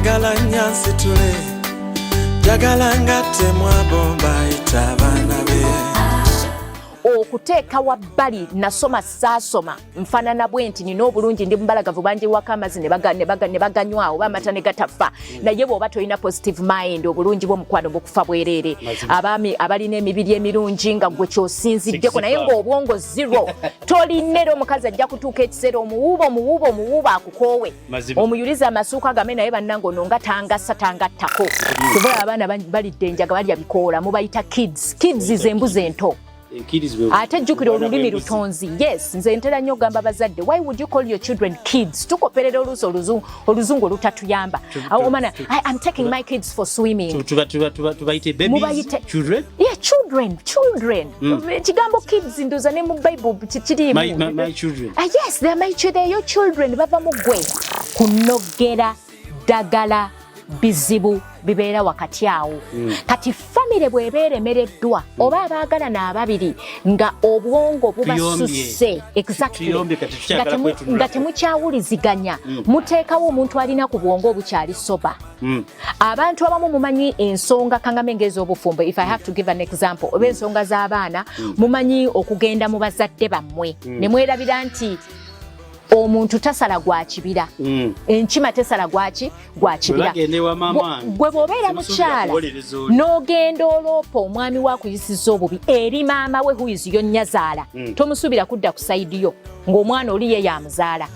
njagala nyansi tule njagala ngatte mwabomba itabana be okuteeka wabbali nasoma saasoma nfaanana bwe nti nina obulungi ndi mubalagavu bangi waka amazzi ne baganywawo oba amata ne gatafa naye bw'oba tolina positive mind obulungi bw'omukwano bukufa bwereere abaami abalina emibiri emirungi nga gwe kyosinziddeko naye ng'obwongo zero tolina era omukazi ajja kutuuka ekiseera omuwuuba akukoowe omuyuliza amasuuka agame naye bannange ono nga tangassa tangattako tuvola abaana balidde enjaga balya bikoola mubayita kids ze mbuzi ento ate jjukira olulimi lutonzi yes nze ntera nnyo ogamba bazadde why would you call your children kids tukoperera oluusi oluzungu olutatuyamba omwana I'm taking my kids for swimming tubayite babies children yeah children ekigambo kids ndoza ne mu bible kirimu my children yes they are my children your children bava mu ggwe kunogera ddagala bizibu bibeera wakati awo kati famire bw'ebeera emereddwa oba abaagalana ababiri nga obwongo bubasusse exactly nga temukyawuliziganya muteekawo omuntu alina ku bwongo obukyali soba abantu abamu mumanyi ensonga kangame ng'ez'obufumbo if I have to give an example oba ensonga z'abaana mumanyi okugenda mu bazadde bammwe ne mwerabira nti omuntu tasala gwa kibira enkima tesala gwa kibira gwe bw'obeera mukyala n'ogenda oloopa omwami wakuyisiza obubi eri maama we huizi yo nnyazaala tomusuubira kudda ku sayidi yo ng'omwana oli ye yamuzaala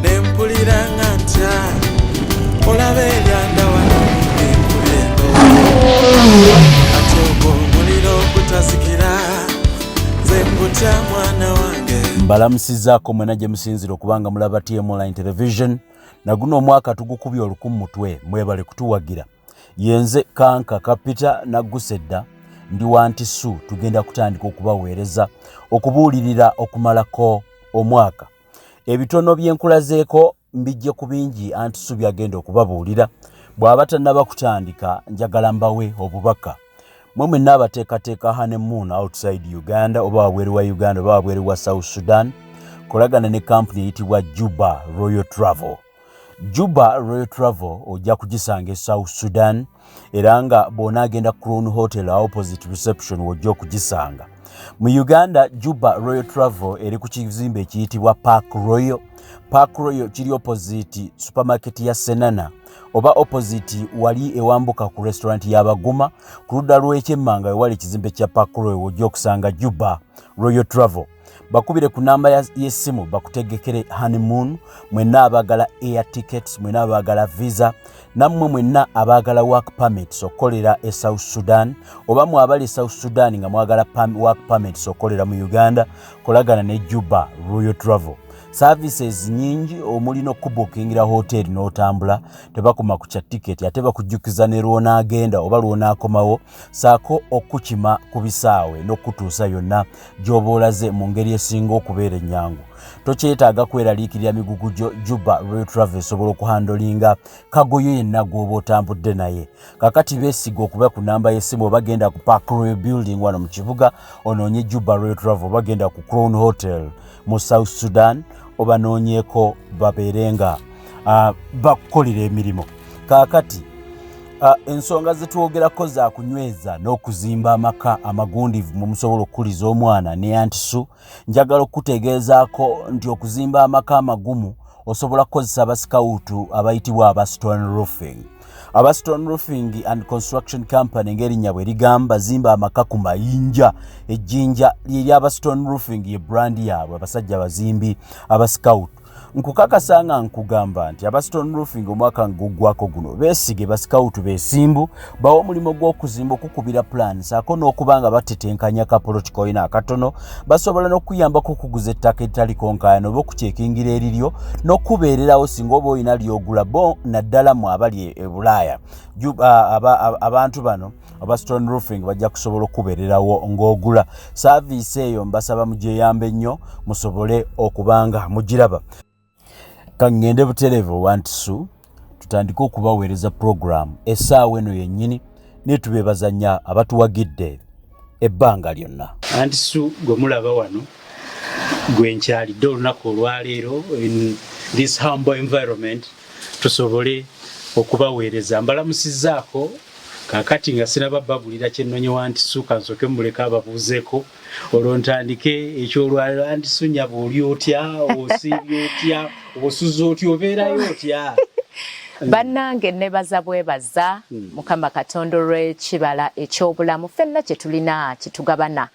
nempulira nga ntya olaba eryanda wano empulendo ate ogwo omuliro ogutazikira nze ngutya mwana wange mbalamusizaako mwena gye musinzira okubanga mulaba TMO Online Television na guno omwaka tugukubye olukumu mutwe mwebale kutuwagira yenze kanka kapita na gusedda ndi wa Aunty tugenda kutandika okubaweereza okubuulirira okumalako omwaka ebitono byenkulazeeko mbijje ku bingi Aunty byagenda okubabuulira bw'aba tannaba kutandika njagala mbawe obubaka mwe n'abateekateeka honeymoon outside Uganda oba wabweru wa Uganda oba wabweru wa South Sudan kolagana ne company eyitibwa Juba Royal Travel. Juba Royal Travel ojja kugisanga e South Sudan era nga bw'onaagenda Crown Hotel opposite reception wojja okugisanga. Mu Uganda Juba Royal Travel eri ku kizimbe ekiyitibwa Park Royal. Park Royal kiri opposite supermarket ya Senana oba opposite wali ewambuka ku restaurant y'Abaguma ku ludda lw'ekyemmanga wali ekizimbe kya Park Royal wojja okusanga Juba Royal Travel. Bakubire ku namba y'essimu bakutegekere honeymoon mwenna abaagala air tickets mwenna abaagala visa nammwe mwenna abaagala work permits okolera e South Sudan oba mwabali South Sudan nga mwagala work permits okolera mu Uganda kolagana ne Juba Royal Travel. Services nyingi omulino kubukingira hotel n'otambula tebakoma ku kya ticket ate bakujjukiza ne lwona agenda oba lwona akomawo Ssaako okukima ku bisaawe n'okutuusa yonna gy'oboolaze mu ngeri esinga okubeera ennyangu. Tokyetaaga kweraliikirira migugujo Juba Royal Travel esobola okuhandolinga kagoyo yenna gw'oba otambudde naye. Kakati beesiga okuba ku namba y'essimu bagenda ku Park Royal Building wano mu kibuga onoonye Juba Royal Travel bagenda ku Crown Hotel mu South Sudan oba noonyeeko babeerenga bakukolera emirimu. Kaakati ensonga zetwogerako za kunyweza n'okuzimba amaka amagundivu mu musobola okukuliza omwana ne Aunty njagala okutegeezaako nti okuzimba amaka amagumu osobola kukozesa abasikawutu abayitibwa aba stone roofing. Aba stone roofing and construction company ng'erinnya bwe ligamba zimba amaka ku mayinja ejjinja ly'aba stone roofing ye brand yaabwe abasajja bazimbi abasikawutu. Nkukakasa nga nkugamba nti aba stone roofing omwaka ngugwako guno beesige basikawutu beesimbu bawa omulimu gw'okuzimba okukubira plan Ssaako n'okubanga batetenkanya kapoloti koyina akatono basobola n'okuyambako okuguza ettaka eritaliko nkaayana oba okucekingira eriryo n'okubeererawo singa oba oyina ly'ogula bo naddala mu abali e Bulaaya abantu bano aba stone roofing bajja kusobola okubeererawo ng'ogula saaviisi eyo mbasaba mugyeyambe nnyo musobole okubanga mugiraba. Kangende buterevu Aunty tutandika okubaweereza program essaawa eno yennyini netubeebaza nnyo abatuwagidde ebbanga lyonna. Aunty gwe mulaba wano gwe nkyalidde olunaku olwaleero in this humble environment tusobole okubaweereza. Mbalamusizzaako kakati nga sinaba babulira kyennonye wa Aunty ka nsooke muleka ababuuzeeko olwo ntandike ekyolwaliro. Aunty nnyaba oli otya, osiibye otya, osuza otya, obeerayo otya? Bannange nebaza bwebaza Mukama Katonda olw'ekibala eky'obulamu ffenna kye tulina kitugabana.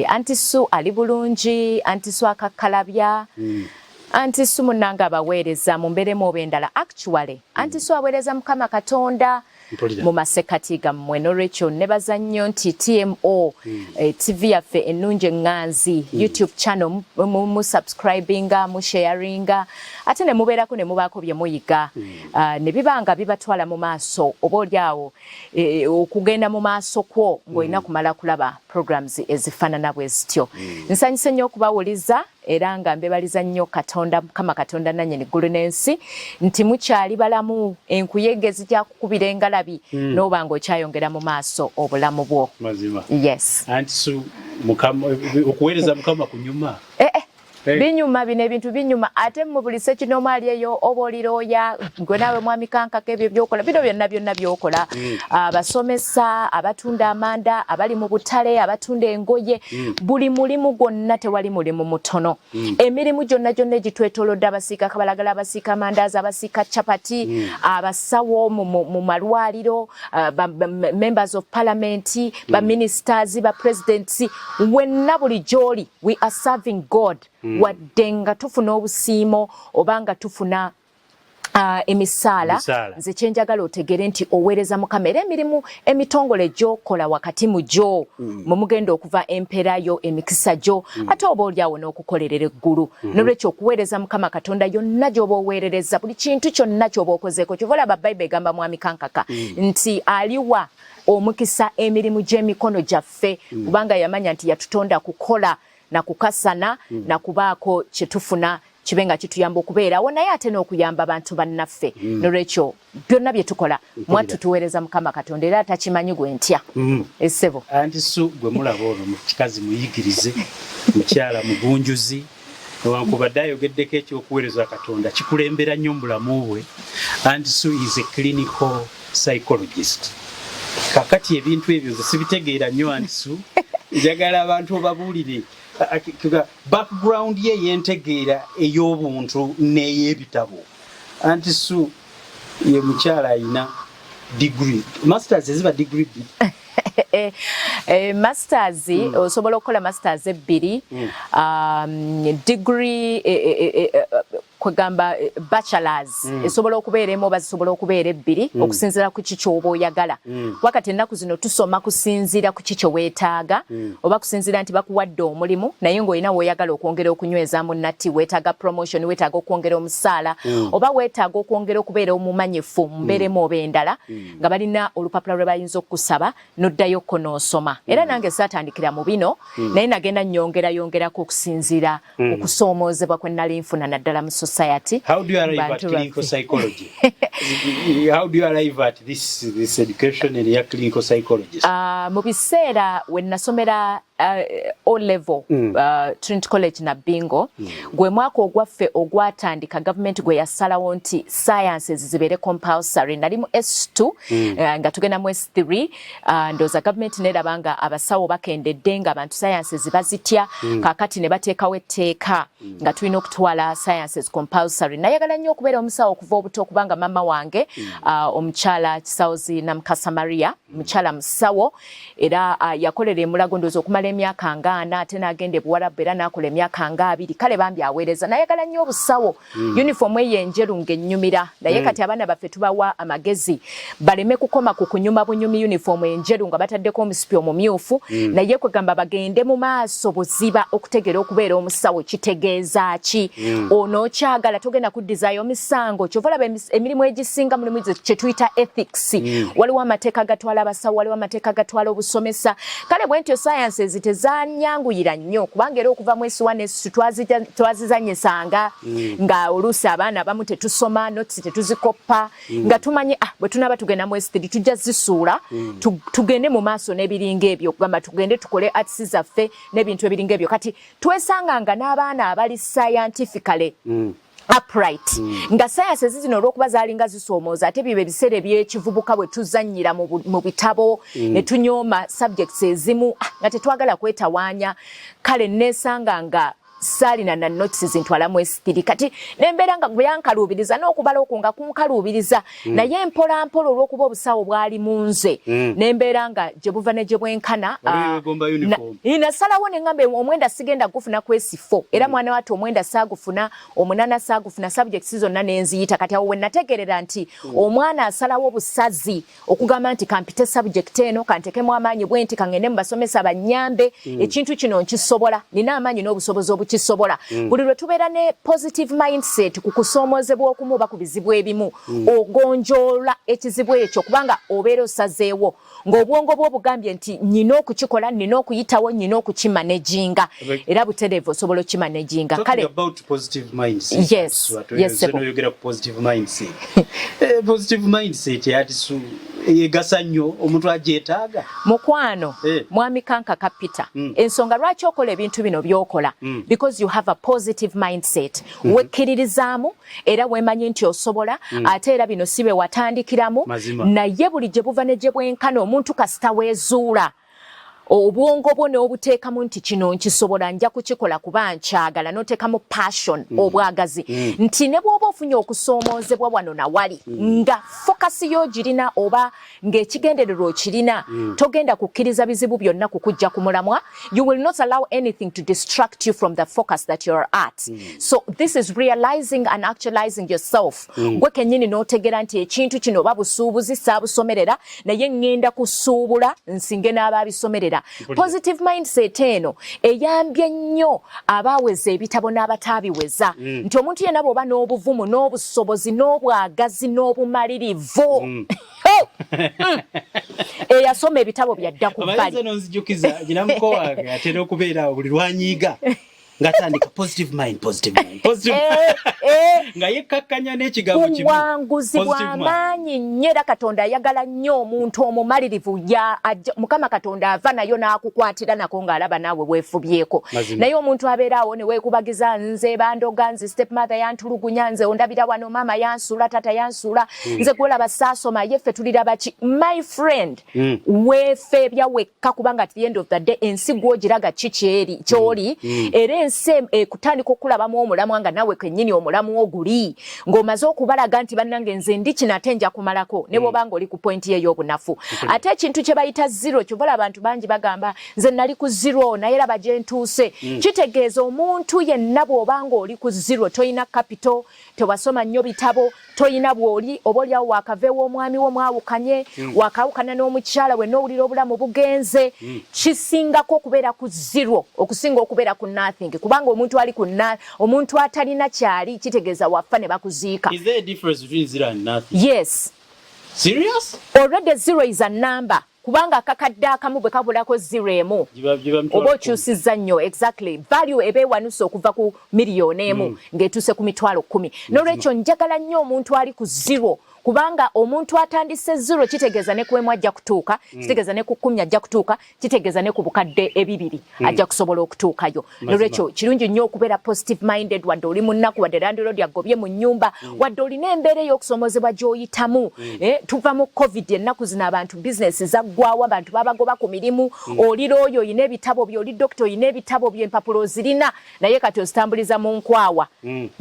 Aunty ali bulungi, Aunty akakkalabya, Aunty munnange abaweereza mu mbeeremu oba endala. Actually Aunty aweereza Mukama Katonda mu masekati gammwe, n'olwekyo nebaza nnyo nti TMO TV yaffe ennungi eŋŋanzi YouTube channel mu subscribinga, mu sharinga, ate ne mubeerako ne mubaako bye muyiga ne bibanga bibatwala mu maaso, oba oliawo okugenda mu maaso kwo ng'olina kumala kulaba programs ezifaanana bwe zityo. Nsanyuse nnyo okubawuliza era nga mbebaliza nnyo Katonda, Mukama Katonda nannyini ggulu n'ensi, nti mukyali balamu, enkuyege zijja kukubira engalabi n'oba ng'okyayongera mu maaso obulamu bwo. Mazima. Yes. Aunty okuweereza Mukama kunyuma. Binyuma bino ebintu binyuma, ate mu buli sekinomaali eyo oba olirooya gwe naawe mwami kankako ebyo byokola bino byonna byokola. Abasomesa, abatunda amanda, abali mu butale, abatunda engoye, buli mulimu gwonna tewali mulimu mutono. Emirimu gyonna egitwetoolodde, abasiika kabalagala, abasiika amandaazi, abasiika capati, abasawo mu malwaliro, members of parliament, ba ministers, ba presidents, wenna buli gy'oli, we are serving God. Wadde nga tufuna obusiimo oba nga tufuna emisaala, nze kyenjagala otegere nti oweereza Mukama era emirimu emitongole gy'okola wakati mu gyo mugenda okuva empeerayo, emikisa gyo, ate oba oliawo n'okukolerera eggulu. N'olwekyo okuweereza Mukama Katonda yonna gy'oba oweerereza, buli kintu kyonna ky'oba okozeeko. Kyova olaba Bayibuli egamba mwami kankaka nti aliwa omukisa emirimu gy'emikono gyaffe, kubanga yamanya nti yatutonda kukola na kukasana na kubaako kyetufuna kibe nga kituyamba okubeerawo naye ate n'okuyamba abantu bannaffe. N'olwekyo byonna bye tukola mwattu tuweereza Mukama Katonda era atakimanyi gwe ntya. Essebo Aunty gwe mulaba olwo mu kikazi muyigirize, mukyala mugunjuzi, newankubadde ayogeddeko ekyokuweereza Katonda kikulembera nnyo mu bulamu bwe. Aunty is a clinical psychologist. Kakati ebintu ebyo nze sibitegeera nnyo Aunty, njagala abantu obabuulire background ye yentegeera ey'obuntu n'ey'ebitabo. Aunty ye mukyala ayina degree, masters eziba degree masters osobola okukola masters ebbiri, degree kwegamba bachelors esobola okubeera emu oba zisobola okubeera ebbiri okusinziira ku kiki oba oyagala. Wakati ennaku zino tusoma kusinziira ku kiki weetaaga, oba kusinziira nti bakuwadde omulimu naye ng'olina weeyagala okwongera okunywezaamu natti, weetaaga promotion, weetaaga okwongera omusaala, oba weetaaga okwongera okubeera omumanyifu mu mbeeremu oba endala, nga balina olupapula lwe bayinza okukusaba n'oddayokko n'osoma. Era nange saatandikira mu bino naye nagenda nnyongerako okusinziira okusoomoozebwa kwe nnali nfuna naddala mu society. How do you arrive at clinical psychology? How do you arrive at this education in your clinical psychologist? Mu biseera we nasomera O level Trinity College na Bingo, gwe mwaka ogwaffe ogwatandika government gwe yasalawo nti sciences zibeere compulsory. Nali mu S2 nga tugenda mu S3, ndooza government nerabanga abasawo bakendedde nga abantu sciences bazitya, kakati ne bateekawo etteeka nga tulina okutwala sciences compulsory. Nayagala nnyo okubeera omusawo okuva obuto kubanga mama wange omukyala Kisawuzi Namukasa Maria, mukyala musawo era yakolera emulago ndooza okumala emyaka nga 4, ate n'agenda e Buwarabu era n'akola emyaka nga 2. Kale bambi aweereza. Nayagala nnyo obusawo, uniform ye enjeru ng'ennyumira, naye kati abaana baffe tubawa amagezi baleme kukoma ku kunyuma bunyumi uniform enjeru nga bataddeko omusipi omumyufu, naye kwegamba bagende mu maaso buziba okutegeera okubeera omusawo kitegeeza ki, ono kyagala togenda kuddizayo misango. Kyova olaba emirimu egisinga mulimu kye tuyita ethics, waliwo amateeka agatwala abasawo, waliwo amateeka agatwala obusomesa. Kale bwentyo sciences tezanyanguyira nnyo kubanga era okuva mu S1 S2 twazizanyisanga nga oluusi abaana abamu tetusoma, notes tetuzikoppa, nga tumanyi bwe tunaba tugenda mu S3 tujja zisuula tugende mu maaso n'ebiringa ebyo, kugamba tugende tukole arts zaffe n'ebintu ebiringa ebyo. Kati twesanga nga n'abaana abali scientifically upright nga science zino olwokuba zalinga zisoomooza ate bibe ebiseera ebyekivubuka bwe tuzannyira mu bitabo ne tunyooma subjects ezimu nga tetwagala kwetawaanya kale neesanga nga saalina na notices ntwalamu esitiri kati nembeera nga gwe yankaluubiriza n'okubala okwo nga kunkaluubiriza naye mpola mpola olw'okuba obusawo bwali mu nze nembeera nga gye buva ne gye bwenkana nasalawo ne ngamba omwenda sigenda gufuna kwesifo era mwana wati omwenda saagufuna omunana saagufuna subjects zonna nenziyita kati awo we nategerera nti omwana asalawo obusazi okugamba nti kampite subject eno kantekemu amaanyi bwe nti kangende mu basomesa bannyambe ekintu kino nkisobola nina amaanyi n'obusobozi kisobola buli lwe tubeera ne positive mindset ku kusoomoozebwa okumu oba ku bizibu ebimu ogonjoola ekizibu ekyo kubanga obeera osazeewo ng'obwongo bwo bugambye nti nina okukikola nina okuyitawo nina okukimanejinga era butereevu osobola okimanejinga kale positive mindset yatisu egasa nnyo omuntu agyetaaga mukwano mwami kanka kapita ensonga lwaki okola ebintu bino byokola because you have a positive mindset wekkiririzaamu era wemanyi nti osobola ate era bino si be watandikiramu naye buli gye buva ne gye bwenkana omuntu kasita weezuula obwongo bwo n'obuteekamu nti kino nkisobola nja kukikola kuba nkyagala n'oteekamu passion obwagazi nti ne bw'oba ofunye okusoomoozebwa wano na wali nga fokasi yo girina oba ng'ekigendererwa okirina togenda kukkiriza bizibu byonna kukujja ku mulamwa you will not allow anything to distract you from the focus that you're at so this is realizing and actualizing yourself gwe kennyini n'otegera nti ekintu kino oba busuubuzi saabusomerera naye ngenda kusuubula nsinge n'abaabisomerera positive mindset eno eyambye nnyo abaaweza ebitabo n'abataabiweza nti omuntu yenna bw'oba n'obuvumu n'obusobozi n'obwagazi n'obumalirivu eyasoma ebitabo byadda ku bbali nonzijukiza ginamuko wange atera okubeera buli lwanyiiga ngatandika positive mind nga yekkakkanya n'ekigambo kimu buwanguzi bw'amaanyi nnyo era katonda ayagala nnyo omuntu omumalirivu mukama katonda ava nayo n'akukwatira nako ng'alaba naawe weefubyeko naye omuntu abeera awo ne weekubagiza nze bandoga nze stepmother yantulugunya nze ondabira wano maama yansuula tata yansuula nze gwolaba saasoma ye ffe tuliraba ki my friend weefeebya wekka kubanga at the end of the day ensi gw'ogiraga ki kyoli era kutandika okulabamu omulamwa nga nawe kennyini omulamu oguli ng'omaze okubalaga nti bannange nze ndi kino ate nja kumalako ne bw'oba ng'oli ku pointi ey'obunafu ate ekintu kye bayita zero kyobola abantu bangi bagamba nze nali ku zero naye laba gye ntuuse kitegeeza omuntu yenna bw'oba ng'oli ku zero toyina capital tewasoma nnyo bitabo toyina bw'oli oba oliawo wakaveewo omwami wo mwawukanye wakawukana n'omukyala we n'owulira obulamu bugenze kisingako okubeera ku zero okusinga okubeera ku nothing kubanga omuntu atalina kyali kitegeeza wafa ne bakuziika. Is there a difference between zero and nothing? Yes. Serious? Already zero is a number. Kubanga akakadde akamu bwe kabulako zero emu oba okyusizza nnyo exactly value eba ewanusa okuva ku miliyoni emu ng'etuuse ku mitwalo 10 n'olwekyo njagala nnyo omuntu ali ku zero kubanga omuntu atandise zero kitegeeza ne kwemu ajja kutuuka kitegeeza ne ku 10 ajja kutuuka kitegeeza ne ku bukadde 2 ajja kusobola okutuukayo n'olwekyo kirungi nnyo okubeera positive minded wadde oli munnaku wadde landlord agobye mu nnyumba wadde olina embeera ey'okusoomozebwa gy'oyitamu tuva mu covid ennaku zino abantu bizinesi zaggwawo abantu babagoba ku mirimu oli looyo oyina ebitabo bye oli dokita oyina ebitabo bye empapulo zirina naye kati ozitambuliza mu nkwawa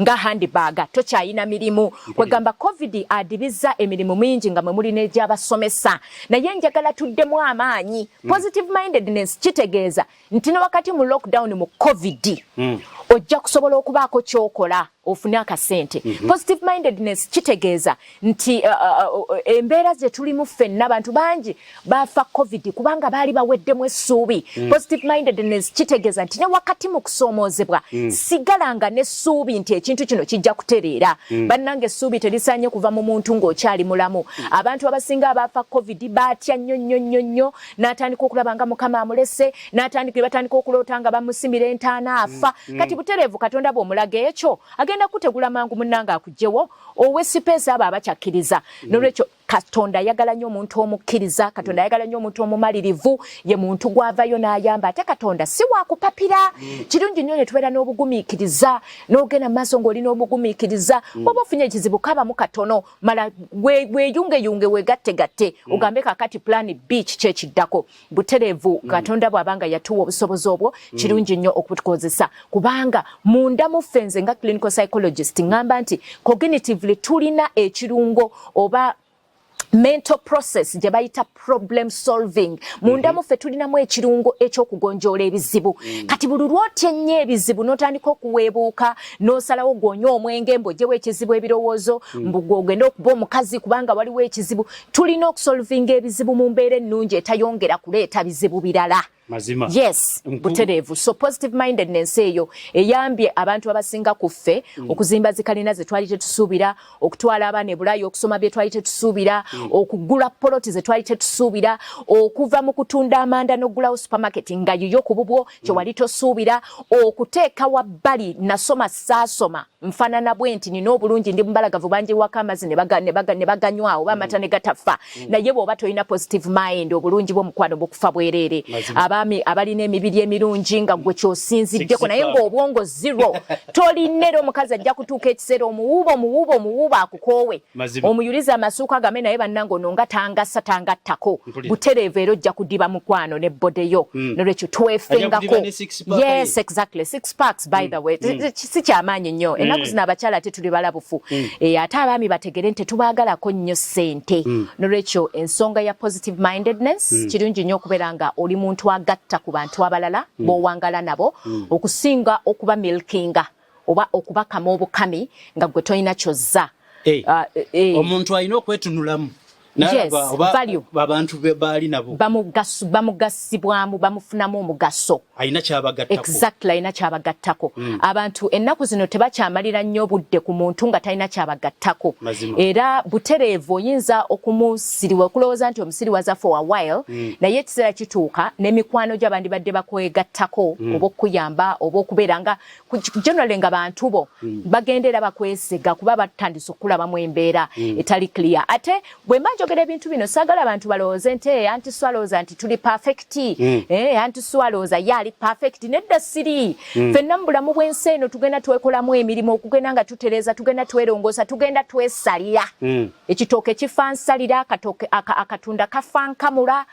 nga handbag tokyayina mirimu kwegamba covid adibiza emirimu mingi nga mwe muli n'egy'abasomesa naye njagala tuddemu amaanyi positive mindedness kitegeeza nti ne wakati mu lockdown mu covid ojja kusobola okubaako kyokola ofune akasente positive mindedness kitegeeza nti embeera ze tulimu ffenna abantu bangi bafa covid kubanga baali baweddemu essuubi positive mindedness kitegeeza nti ne wakati mu kusoomoozebwa sigalanga n'essuubi nti ekintu kino kijja kutereera bannange essuubi terisaanye kuva mu muntu ng'okyali mulamu abantu abasinga abafa covid baatya nnyo n'atandika okulaba nga mukama amulese batandika okuloota nga bamusimira entaana afa kati butereevu katonda bw'omulaga ekyo agenda kutegula mangu munnanga akugyewo owe sipeesi abo abakyakkiriza n'olwekyo Katonda ayagala nnyo omuntu omukkiriza, Katonda ayagala nnyo omuntu omumalirivu, ye muntu gwavayo n'ayamba ate Katonda si wakupapira. Kirungi nnyo ne tubeera n'obugumiikiriza n'ogenda mu maaso ng'olina obugumiikiriza oba ofunye ekizibu kabamu katono mala weeyungeyunge weegattegatte ogambe kakati plan B kyekiddako butereevu. Katonda bw'abanga yatuwa obusobozi obwo kirungi nnyo okutukozesa kubanga munda muffe nze nga clinical psychologist ngamba nti cognitively tulina ekirungo oba mental process gye bayita problem solving. Munda muffe tulinamu ekirungo ekyokugonjoola ebizibu. Kati buli lwotya ennyo ebizibu n'otandika okuweebuuka n'osalawo gw'onywa omwenge mbw'ogyewo ekizibu ebirowoozo mbug'ogenda okuba omukazi kubanga waliwo ekizibu. Tulina okusolvinga ebizibu mu mbeera ennungi etayongera kuleeta bizibu birala. Mazima. Yes, butereevu. So positive mindedness eyo eyambye abantu abasinga ku ffe okuzimba zikalina ze twali tetusuubira, okutwala abaana ebulayo okusoma bye twali tetusuubira, okugula poloti ze twali tetusuubira, okuva mu kutunda amanda n'oggulawo supermarket nga yiyo ku bubwo kye wali tosuubira, okuteeka wabbali nasoma saasoma nfaanana bwe nti nina obulungi ndi mubalagavu bangi waka amazzi ne baganywa oba amata ne gatafa. Naye bw'oba tolina positive mind obulungi bw'omukwano bukufa bwereere. Abaami abalina emibiri emirungi nga gwe kyosinziddeko naye ng'obwongo zero tolinera omukazi ajja kutuuka ekiseera omuwuuba akukoowe omuyuliza amasuuka agame naye bannange ono nga tangassa tangattako butereevu era ojja kudiba mukwano ne bodeyo nolwekyo twefengako. Yes, exactly. 6 packs by the way. Si kyamaanyi nnyo ennaku zino abakyala ate tuli balabufu ate abaami bategere nti tubaagalako nnyo ssente. Nolwekyo ensonga ya positive mindedness kirungi nnyo okubeera nga oli muntu agatta ku bantu abalala b'owangala nabo okusinga okuba milkinga oba okubakama obukami nga gwe tolina kyozza. Omuntu alina okwetunulamu abantu baali nabo bamugasibwamu bamufunamu omugaso alina kyabagattako. Exactly, alina kyabagattako. Abantu ennaku zino tebakyamalira nnyo budde ku muntu nga talina kyabagattako. Era butereevu oyinza okumusiriwa okulowooza nti omusiriwaza for a while naye ekiseera kituuka n'emikwano gy'abandi badde bakwegattako oba okuyamba oba okubeera nga generally nga bantu bo bagendera bakwesiga kuba batandise okulabamu embeera etali clear. Ate bwe mba njogera ebintu bino saagala abantu balowooze nti Aunty swalowooza nti tuli perfect Aunty swalowooza yali perfect nedda siri. Ffenna mu bulamu bw'ensi eno tugenda twekolamu emirimu okugenda nga tutereeza tugenda twerongoosa tugenda twesalira ekitooke kifa nsalira akatunda kafa nkamula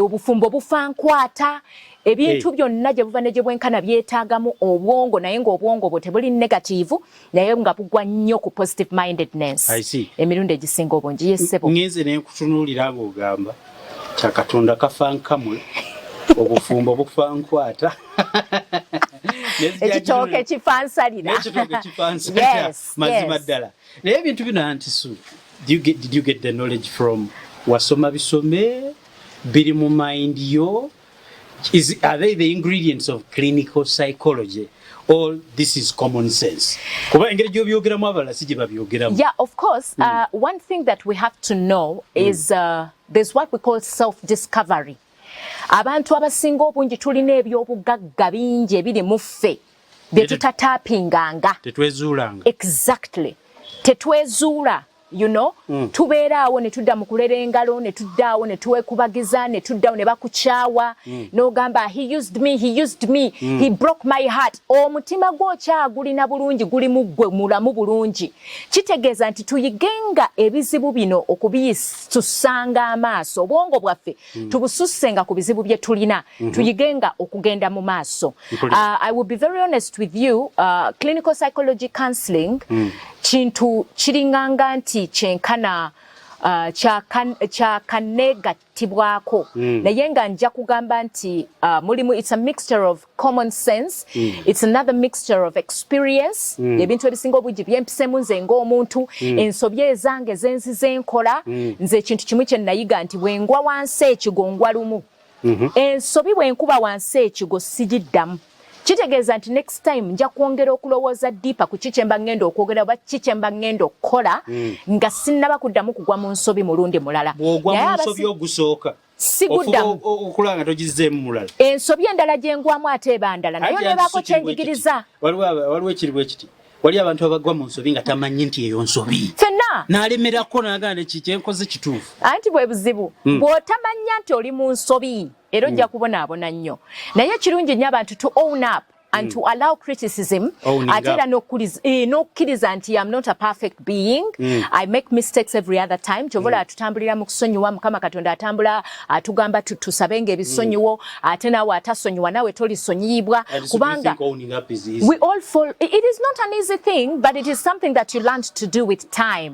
obufumbo bufa nkwata ebintu byonna gye buva ne gye bwenkana byetaagamu obwongo naye ng'obwongo bwo tebuli negative naye nga bugwa nnyo ku positive mindedness emirundi egisinga obungi. Yesebo ngenze ne nkutunuulira ng'ogamba kyakatonda kafa nkamwe obufumbo bufa nkwata ekitooke kifa nsalira mazima ddala. Naye ebintu bino Aunty Su, did you get the knowledge from wasoma bisome biri mu mind yo? Are they the ingredients of clinical psychology or this is common sense? Kuba engeri gy'obyogeramu abalala si gye babyogeramu. Yeah, of course. One thing that we have to know is there's what we call self-discovery. Abantu abasinga obungi tulina ebyobugagga bingi ebiri mu ffe bye tutataapinganga. Tetwezuulanga. Exactly. Tetwezuula. You know, tubeera awo ne tudda mu kulera engalo ne tudda awo ne tuwekubagiza ne tudda ne bakukyawa n'ogamba he used me he broke my heart. Omutima gw'okyagulina bulungi guli mu ggwe mulamu bulungi. Kitegeeza nti tuyigenga ebizibu bino okubitusanga amaaso obwongo bwaffe tubusussenga ku bizibu bye tulina tuyigenga okugenda mu maaso. I will be very honest with you, clinical psychology counseling kintu kiringanga nti kyenkana kyakanegatibwako naye nga nja kugamba nti mulimu it's a mixture of common sense it's another mixture of experience ebintu ebisinga obungi byempisemu nze ng'omuntu ensobya ezange zenzize nkola nze ekintu kimu kye nayiga nti bwengwa wansi ekigo ngwa lumu ensobi bwenkuba wansi ekigo sigiddamu. Kitegeeza nti next time nja kwongera okulowooza deeper ku kikyemba ngendo okwogera oba kikyemba ngendo okukola nga sinnaba kuddamu kugwa mu nsobi mulundi mulala. Bw'ogwa mu nsobi ogusooka siguddamu okulanga togizzeemu mulala. Ensobi endala gye ngwamu ate eba ndala naye nebaako kyenjigiriza. Waliwo ekiri bwe kiti wali abantu abagwa mu nsobi nga tamanyi nti eyo nsobi. Ffenna n'alemerako n'agamba kikyenkoze kituufu anti bwe buzibu bw'otamanya nti oli mu nsobi era ojja kubonaabona nnyo naye kirungi nnyo abantu to own up and to allow criticism ate era n'okkiriza nti I'm not a perfect being I make mistakes every other time kyobola atutambulira mu kusonyiwa mukama katonda atambula atugamba tusabenga ebisonyiwo ate naawe atasonyiwa nawe tolisonyiyibwa kubanga we all fall it is not an easy thing but it is something that you learn to do with time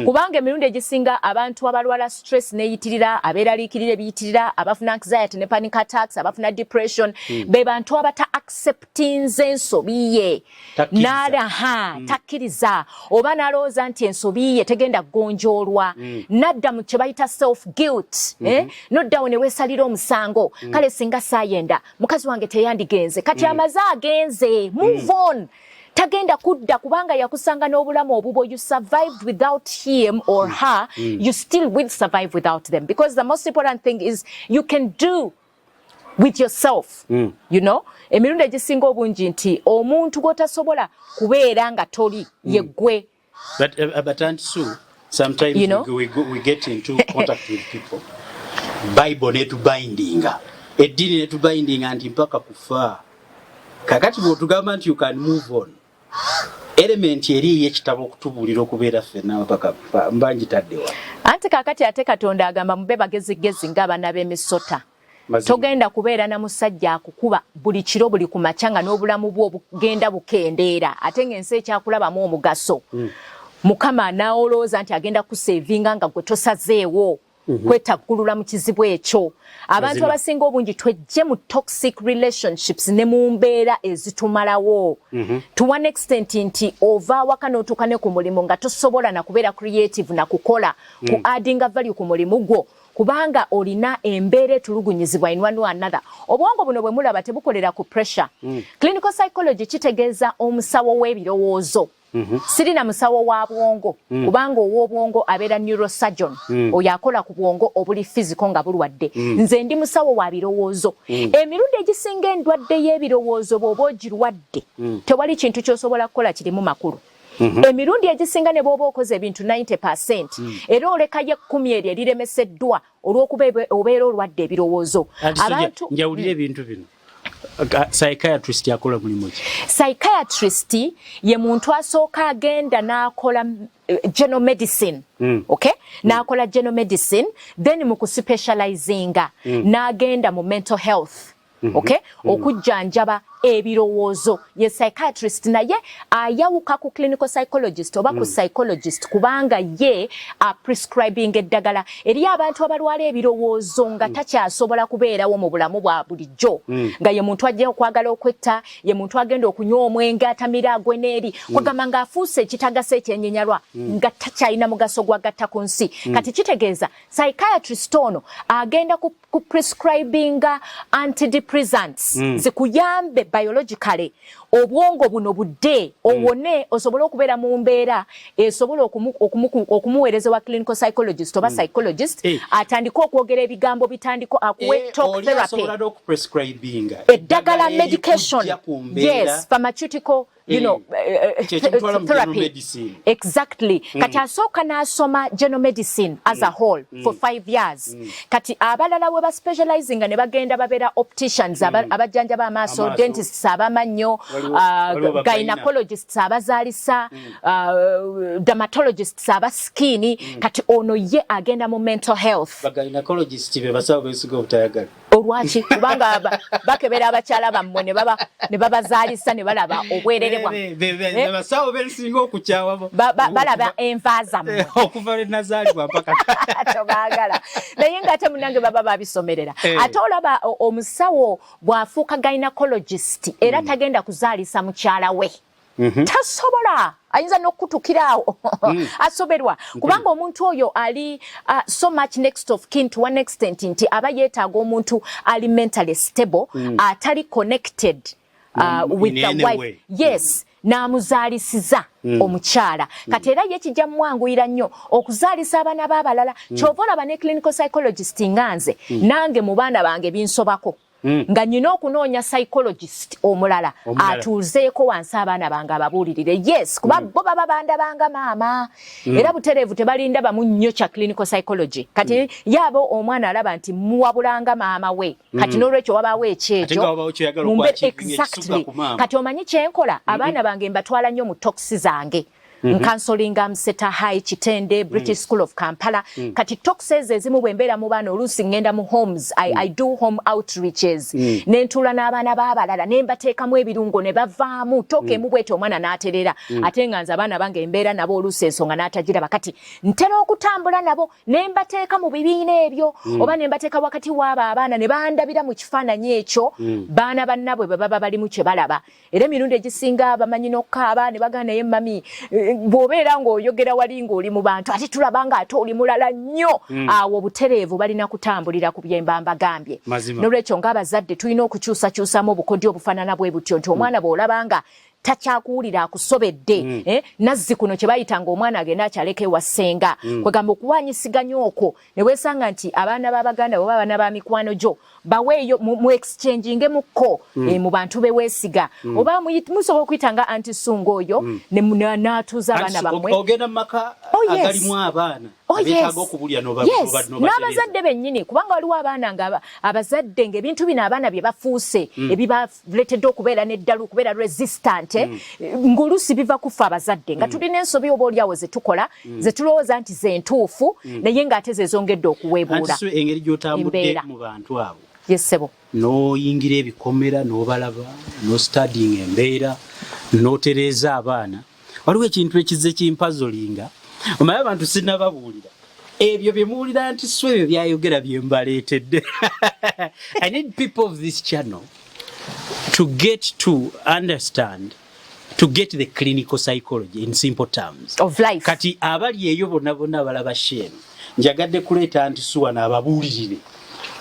kubanga emirundi egisinga abantu abalwala stress neyitirira abeeraliikirira ebiyitirira abafuna anxiety ne panic attacks abafuna depression be bantu abata acceptinze ensobi ye takkiriza oba n'alowooza nti ensobi ye tegenda kugonjoolwa nadda mu kye bayita self guilt noddawo ne weesalira omusango kale singa saayenda mukazi wange teyandigenze kati amaze agenze move on tagenda kudda kubanga yakusanga n'obulamu obubwo you survived without him or her you still will survive without them because the most important thing is you can do with yourself you know emirundi egisinga obungi nti omuntu gwotasobola kubeera nga toli yeggwe but Aunty Sue, sometimes you know? we get into contact with people Bible netubindinga eddiini netubindinga nti mpaka kufa kakati bwotugamba nti you can move on element eri y'ekitabo okutubuulira okubeera ffenna mpaka kufa mbanjitaddewa anti kakati ate katonda agamba mube bagezigezi ng'abaana b'emisota togenda kubeera na musajja akukuba buli kiro buli ku makya nga n'obulamu bwo bugenda bukendeera ate ng'ensi ekyakulabamu omugaso mukama n'olowooza nti agenda kuseevinga nga gwe tosazeewo kwetaggulula mu kizibu ekyo abantu abasinga obungi twejje mu toxic relationships ne mu mbeera ezitumalawo to one extent nti ova waka n'otuuka ne ku mulimu nga tosobola na kubeera creative na kukola ku addinga value ku mulimu gwo kubanga olina embeera etulugunyizibwa in one way or another obwongo buno bwe mulaba tebukolera ku pressure clinical psychology kitegeeza omusawo w'ebirowoozo sirina musawo wa bwongo kubanga ow'obwongo abeera neurosurgeon oyo akola ku bwongo obuli physical nga bulwadde nze ndi musawo wa birowoozo emirundi egisinga endwadde y'ebirowoozo bw'oba ogirwadde tewali kintu ky'osobola kukola kirimu makulu emirundi egisinga ne bw'oba okoze ebintu 90% era olekayo 10 eryo eriremeseddwa olw'okuba obeera olwadde ebirowoozo abantu njawulira ebintu bino psychiatrist akola mulimu ki psychiatrist ye muntu asooka agenda n'akola general medicine okay n'akola general medicine then mu kuspecializinga n'agenda mu mental health okay okujjanjaba ebirowoozo ye psychiatrist naye ayawuka ku clinical psychologist oba ku psychologist kubanga ye prescribing eddagala eri abantu abalwala ebirowoozo nga takyasobola kubeerawo mu bulamu bwa bulijjo nga ye muntu ajja okwagala okwetta ye muntu agenda okunywa omwenge atamira agwe n'eri kwagamba nga afuuse ekitagasa ekyenyenyalwa nga takyalina mugaso gwagatta ku nsi kati kitegeeza psychiatrist ono agenda ku prescribinga antidepressants zikuyambe biologically obwongo buno budde owone osobola okubeera mu mbeera esobola okumuweereza wa clinical psychologist oba psychologist atandika okwogera ebigambo bitandiko akuwe talk therapy eddagala medication yes pharmaceutical you know therapy exactly kati asooka n'asoma general medicine as a whole for 5 years kati abalala we baspecializing ne bagenda babeera opticians abajjanja b'amaaso dentists abamannyo gynecologists abazaalisa dermatologists abaskini kati ono ye agenda mu mental health gynecologists be basawo beesiga obutayagala olwaki kubanga bakebera abakyala bammwe ne babazaalisa ne balaba obwerere bwa basawo beesinga okukyawa balaba enva zammwe okuva lwe nazaalibwa mpaka tobaagala naye ng'ate munange baba babisomerera ate olaba omusawo bw'afuuka gynecologist era tagenda kuzaalisa mukyala we tasobola ayinza n'okukutukiraawo asoberwa kubanga omuntu oyo ali so much next of kin to one extent nti aba yeetaaga omuntu ali mentally stable atali connected with the wife yes n'amuzaalisiza omukyala kati era ye kijja mumwanguyira nnyo okuzaalisa abaana b'abalala kyova olaba ne clinical psychologist nga nze nange mu baana bange binsobako nga nyina okunoonya psychologist omulala atuuzeeko wansi abaana bange ababuulirire yes kuba bo baba bandabanga maama era butereevu tebalinda bamu nnyo kya clinical psychology kati yaabo omwana alaba nti muwabulanga maama we kati n'olwekyo wabaawo ekyekyo exactly kati omanyi kyenkola abaana bange mbatwala nnyo mu toxi zange nkansolinga Mseta High Kitende British School of Kampala kati toxes ezimu bwembeera mu baana oluusi ngenda mu homes I do home outreaches nentula n'abaana b'abalala ne mbateekamu ebirungo ne bavaamu toke mu bwete omwana n'aterera ate nga nze abaana bange embeera nabo oluusi ensonga n'atagiraba kati ntera okutambula nabo ne mbateeka mu bibiina ebyo oba ne mbateeka wakati w'abo abaana ne bandabira mu kifaananyi ekyo baana bannabwe bwe baba balimu kye balaba era emirundi egisinga bamanyi n'okukaaba ne bagana naye mami bw'obeera ng'oyogera wali ng'oli mu bantu ate tulaba nga ate oli mulala nnyo awo obutereevu balina kutambulira ku bye mba mbagambye n'olwekyo ng'abazadde tulina okukyusakyusamu obukodyo obufaanana bwe butyo nti omwana bw'olaba nga takyakuwulira akusobedde nazzi kuno kye bayitanga omwana agenda akyaleka ewa ssenga kwegamba okuwanyisiganya okwo ne weesanga nti abaana b'Abaganda oba abaana ba mikwano gyo baweeyo mu exchanging mukko mu bantu beweesiga oba musobola okuyitanga anti Nsonga oyo n'atuuza abaana bammwe ogenda mu maka agalimu abaana abetaaga okubulya n'abazadde bennyini kubanga waliwo abaana nga abazadde ng'ebintu bino abaana bye bafuuse ebibaleetedde okubeera n'eddalu okubeera resistant ng'oluusi biva kufa abazadde nga tulina ensobi oba oliawo ze tukola ze tulowooza nti ze ntuufu naye ng'ate ze zongedde okuweebuula engeri gy'otambudde mu bantu abo yesebo n'oyingira ebikomera n'obalaba n'ostuding embeera n'otereeza abaana waliwo ekintu ekize kimpazolinga omanyi abantu sinnababuulira ebyo bye muwulira nti so ebyo byayogera bye mbaleetedde I need people of this channel to get to understand to get the clinical psychology in simple terms of life kati abali eyo bonna bonna abalaba shemu njagadde kuleeta nti suwana ababuulirire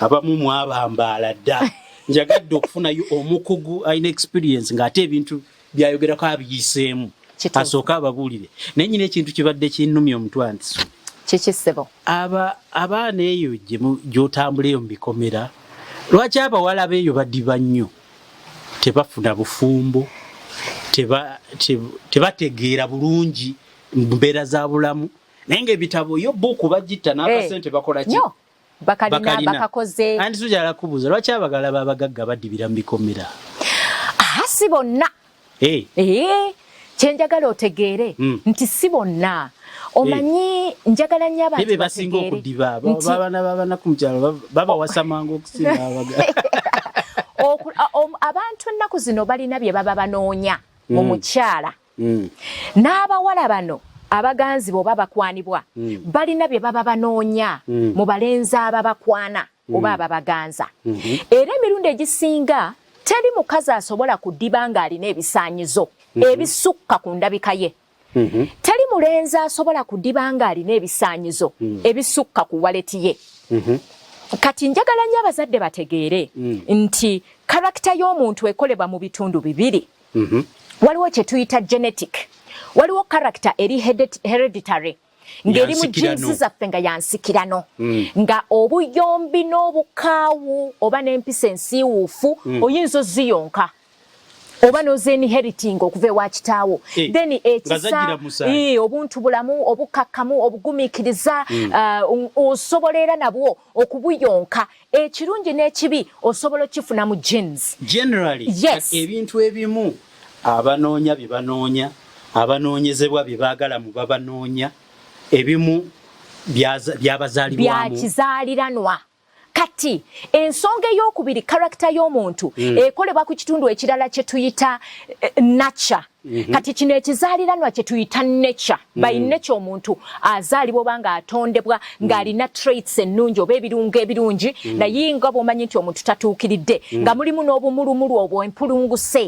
abamu mwabambaala dda njagadde okufunayo omukugu alina experience ng'ate ebintu byayogerako abiyiseemu asooka ababuulire naye nyina ekintu kibadde kinnumya omutwe nti kikisebo abaana eyo gy'otambuleyo mu bikomera lwaki abawala beeyo badiba nnyo tebafuna bufumbo tebategeera bulungi mbeera za bulamu naye ng'ebitabo yo buuku bagitta n'akasente bakola ki bakalina bakakoze andi tujala kubuuza lwaki abagala b'abagagga badibira mu bikomera si bonna kyenjagala otegeere nti si bonna omanyi njagala nnyo abantu bebe basinga okudiba babaana babanaku mu kyalo babawasamanga okusinga abagala abantu ennaku zino balina bye baba banoonya mu mukyala n'abawala bano abaganzi bw'oba bakwanibwa balina bye baba banoonya mu balenzi ababakwana oba ababaganza era emirundi egisinga teri mukazi asobola kudiba ng'alina ebisaanyizo ebisukka ku ndabika ye teri mulenzi asobola kudiba ng'alina ebisaanyizo ebisukka ku waleti ye kati njagala nnyo abazadde bategeere nti karakita y'omuntu ekolebwa mu bitundu bibiri waliwo kye tuyita genetic waliwo karakita eri hereditary ng'eri mu jinsi zaffe nga yansikirano nga obuyombi n'obukaawu oba n'empisa ensiiwuufu oyinza oziyonka oba nozenheriting okuva ewa kitaawo then ekisa obuntu bulamu obukakkamu obugumiikiriza osobola era nabwo okubuyonka ekirungi n'ekibi osobola okifuna mu genes generally ebintu ebimu abanoonya bye banoonya abanoonyezebwa bye baagala mu babanoonya ebimu byabazaaliranwa kati ensonga ey'okubiri karakita y'omuntu ekolebwa ku kitundu ekirala kye tuyita nature kati kino ekizaaliranwa kye tuyita nature by nature omuntu azaalibwa oba ng'atondebwa ng'alina traits ennungi oba ebirungo ebirungi naye nga bw'omanyi nti omuntu tatuukiridde nga mulimu n'obumulumulu obwo empulunguse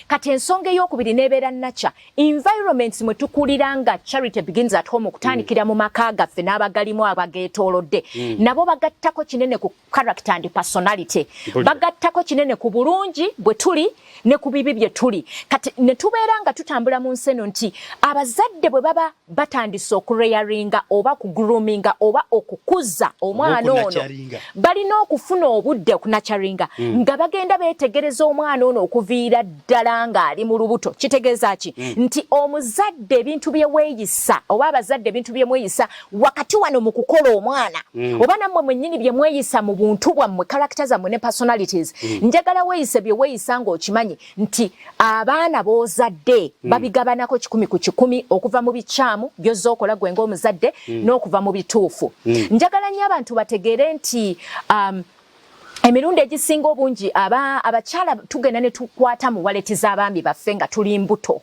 kati ensonga ey'okubiri n'ebeera nature environments mwe tukulira nga charity begins at home okutandikira mu maka gaffe n'abagalimu abageetoolodde nabo bagattako kinene ku character and personality bagattako kinene ku bulungi bwe tuli ne ku bibi bye tuli kati ne tuba tubeera nga tutambula mu nseno nti abazadde bwe baba batandise okureyaringa oba kugroominga oba okukuza omwana ono balina okufuna obudde okunacharinga nga bagenda beetegereza omwana ono okuviira ddala ng'ali mu lubuto. Kitegeeza ki? Nti omuzadde ebintu bye weeyisa oba abazadde ebintu bye mweyisa wakati wano mu kukola omwana oba nammwe mwennyini bye mweyisa mu buntu bwammwe character zammwe ne personalities njagala weeyise bye weeyisa ng'okimanyi nti abaana b'ozadde babigabanako 100 ku 100 okuva mu bikyamu by'ozza okola gwe ng'omuzadde n'okuva mu bituufu. Njagala nnyo abantu bategeere nti emirundi egisinga obungi abakyala tugenda ne tukwata mu waleti z'abaami baffe nga tuli mbuto.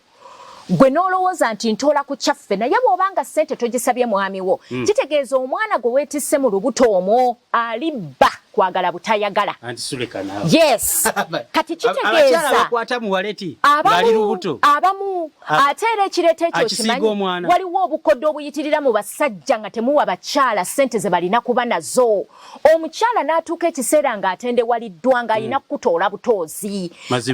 Gwe n'olowooza nti ntoola ku kyaffe naye bw'obanga ssente togisabye mwami wo kitegeeza omwana gwe weetisse mu lubuto omwo alibba kwagala butayagala. Yes. Kati kitegeeza abamu ate era ekireeta ekyo kimanyi waliwo obukodde obuyitirira mu basajja nga temuwa bakyala ssente ze balina kuba nazo. Omukyala n'atuuka ekiseera ng'atendewaliddwa ng'alina kukutoola butoozi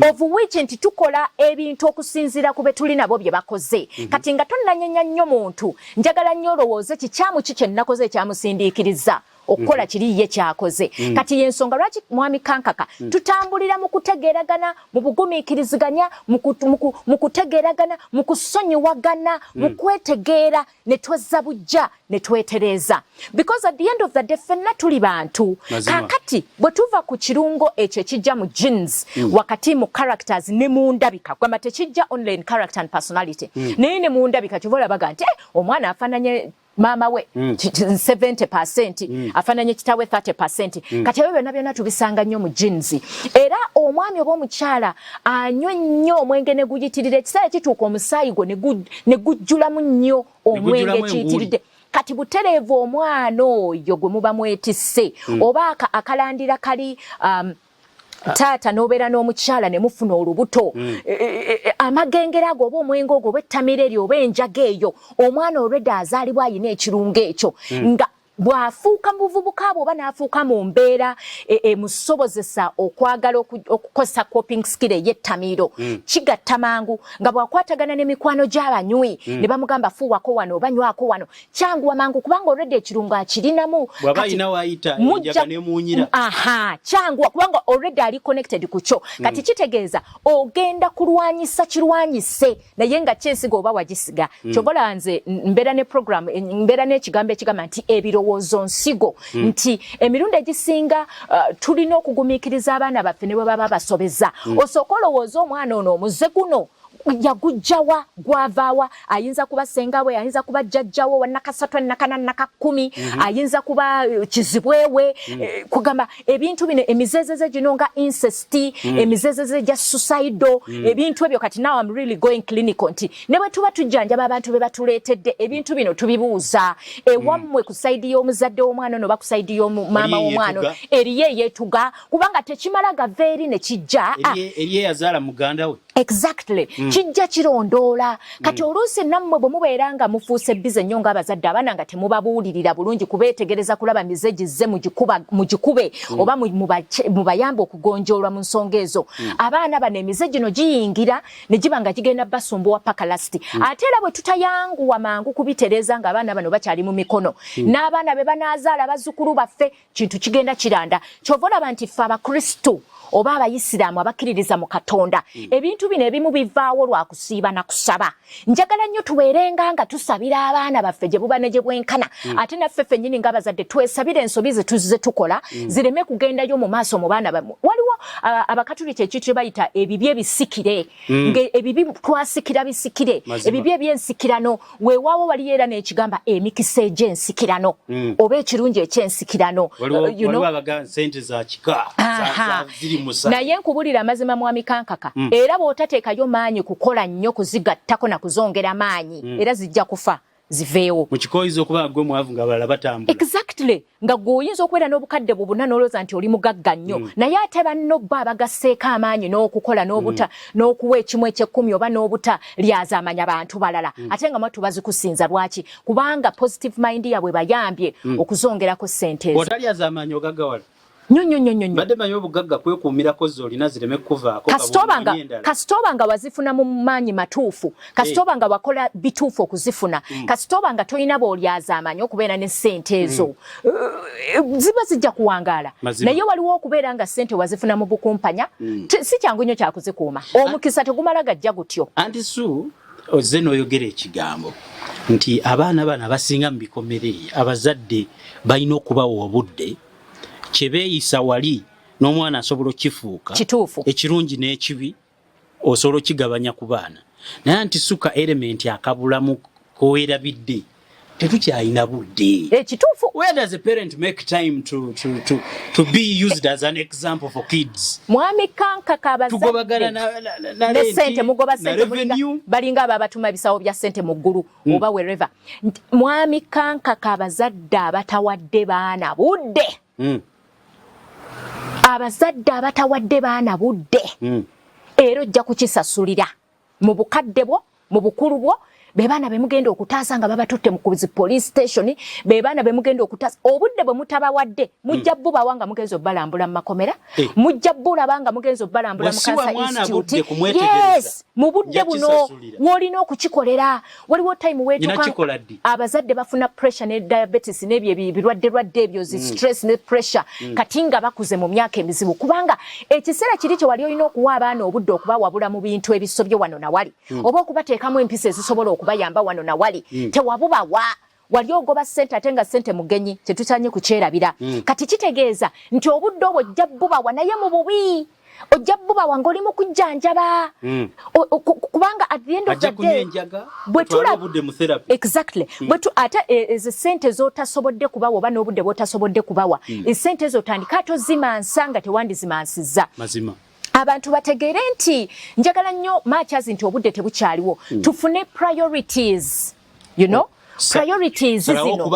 ovuwiki nti tukola ebintu okusinziira ku be tuli nabo bye bakoze. Kati nga tonnanyenya nnyo muntu njagala nnyo olowooze kikyamu ki kye nnakoze ekyamusindiikiriza okukola kiri ye kyakoze. Kati y'ensonga lwaki mwami kankaka tutambulira mu kutegeeragana mu bugumiikiriziganya mu kutegeeragana mu kusonyiwagana mu kwetegeera ne twezza bujja ne twetereza because at the end of the day ffenna tuli bantu. Kakati bwe tuva ku kirungo ekyo ekijja mu genes wakati mu characters ne mu ndabika kwamba tekijja only in character and personality naye ne mu ndabika kyova olabaga nti omwana afaananye mama we 70% afananye kitawe 30%. Kati ebyo byonna tubisanga nnyo mu genes. Era omwami oba omukyala anywe nnyo omwenge ne guyitirira ekiseera kituuka omusaayi gwo ne gujjulamu nnyo omwenge kiyitiridde. Kati butereevu omwana oyo gwe muba mwetisse oba akalandira kali taata n'obeera n'omukyala ne mufuna olubuto amagengera ago oba omwenge ogwo oba ettamira eryo oba enjaga eyo omwana already azaalibwa ayina ekirungo ekyo nga bw'afuuka muvubuka abo oba n'afuuka mu mbeera emusobozesa okwagala okukozesa coping skill ey'ettamiro kigatta mangu nga bw'akwatagana n'emikwano gy'abanywi ne bamugamba fuuwako wano oba nywako wano kyanguwa mangu kubanga already ekirungo akirinamu kyanguwa kubanga already ali connected ku kyo. Kati kitegeeza ogenda kulwanyisa kirwanyise naye nga kyensiga oba wagisiga kyobola nze mbeera ne program mbeera n'ekigambo ekigamba nti ebirowoozo nsigo nti emirundi egisinga tulina okugumiikiriza abaana baffe ne bwe baba basobeza osooka olowooza omwana ono omuze guno yagujjawa gwavaawa ayinza kuba sengawe ayinza kuba jjajjawo wannakasatu ennakana nnakakumi ayinza kuba kizibwewe kugamba ebintu bino emizezeze gino nga incest emizezeze gya suicidal ebintu ebyo kati now I'm really going clinical nti ne bwe tuba tujjanjaba abantu be batuleetedde ebintu bino tubibuuza ewammwe ku saidi y'omuzadde w'omwana ono oba ku saidi y'omumama w'omwana eriye eyeetuga kubanga tekimala gava eri ne kijja eriye yazaala muganda we exactly kijja kirondoola kati oluusi nammwe bwe mubeera nga mufuuse bize nnyo ng'abazadde abaana nga temubabuulirira bulungi kubeetegereza kulaba mize gizze mugikube oba mubayamba okugonjoolwa mu nsonga ezo abaana bano emize gino giyingira ne giba nga gigenda basumbuwa paka lasti ate era bwe tutayanguwa mangu kubitereeza ng'abaana bano bakyali mu mikono n'abaana be banaazaala bazzukulu baffe kintu kigenda kiranda kyova olaba nti ffe abakristu oba abayisiraamu abakkiririza mu Katonda ebintu bino ebimu bivaawo lwa kusiiba na kusaba. Njagala nnyo tubeerenga nga tusabira abaana baffe gye buba ne gye bwenkana ate naffe ffennyini ng'abazadde twesabire ensobi ze tuzze tukola zireme kugendayo mu maaso mu baana bammwe. Waliwo abakatuliki ekintu bayita ebibi ebisikire ebibi twasikira bisikire ebibi ebyensikirano weewaawo waliyo era n'ekigamba emikisa egy'ensikirano oba ekirungi eky'ensikirano waliwo abaga ssente za kika naye nkubulira amazima mwami kankaka era bw'otateekayo maanyi kukola nnyo kuzigattako na kuzongera maanyi era zijja kufa ziveewo mukikoyiza okuba gwe mwavu nga balala batambula exactly nga gwoyinza okubeera n'obukadde bubuna n'olowooza nti oli mugagga nnyo naye ate banno bo abagasseeko amaanyi n'okukola n'okuwa ekimu eky'ekkumi oba n'obuta lyaza amanya bantu balala ate nga mwatu bazikusinza lwaki kubanga positive mind yabwe bayambye okuzongerako ssente ezo otalyaza amaanyi ogaggawala Nnyo. Badde manyi obugagga kwekuumirako z'olina zireme kuvaako. Kasitoba nga wazifuna mu maanyi matuufu, kasitoba nga wakola bituufu okuzifuna, kasitoba nga tolina b'olyaza amanyi okubeera ne ssente ezo, ziba zijja kuwangaala. Naye waliwo okubeera nga ssente wazifuna mu bukumpanya, si kyangu nnyo kyakuzikuuma. Omukisa tegumala gajja gutyo. Aunty Sue, ozze n'oyogera ekigambo nti abaana bano abasinga mu bikomere abazadde balina okubawa obudde kye beeyisa wali n'omwana asobola okifuuka ekirungi n'ekibi osobola okigabanya ku baana. Naye Aunty Sue ka element akabulamu koweerabidde tetukyalina budde. Ekituufu. Where does a parent make time to be used as an example for kids? Mwami kankaka abazadde ne ssente mugoba ssente balinga ababatuma ebisawo bya ssente mu ggulu oba wherever. Mwami kankaka abazadde abatawadde baana budde. Abazadde abatawadde baana budde era ojja kukisasulira mu bukadde bwo mu bukulu bwo. Be baana be mugenda okutaasa nga babatutte mu police station, be baana be mugenda okutaasa obudde bwe mutabawadde mujja bubawa nga mugenzo balambula mu makomera, mujja bulaba nga mugenzo balambula mu Cancer Institute. Yes, mu budde buno wolina okukikolera. Waliwo time weetuka abazadde bafuna pressure ne diabetes n'ebyo birwadde ebyo stress ne pressure kati nga bakuze mu myaka emizibu, kubanga ekiseera kiri kye wali olina okuwa abaana obudde okubawabula mu bintu ebisobye wano na wali oba okubateekamu empisa ezisobola okubayamba wano na wali tewabubawa. Wali ogoba ssente ate nga ssente mugenyi tetukyanye kukyerabira. Kati kitegeeza nti obudde obwo ojja bubawa naye mu bubi. Ojja bubawa ng'oli mu kujjanjaba. Kubanga at the end of the day exactly. Ate ssente z'otasobodde kubawa oba n'obudde bw'otasobodde kubawa essente ezo otandika tozimansa nga tewandizimansizza. Mazima. Abantu bategeere nti njagala nnyo maakyazi nti obudde tebukyaliwo. Tufune priorities, you know? Priorities zino.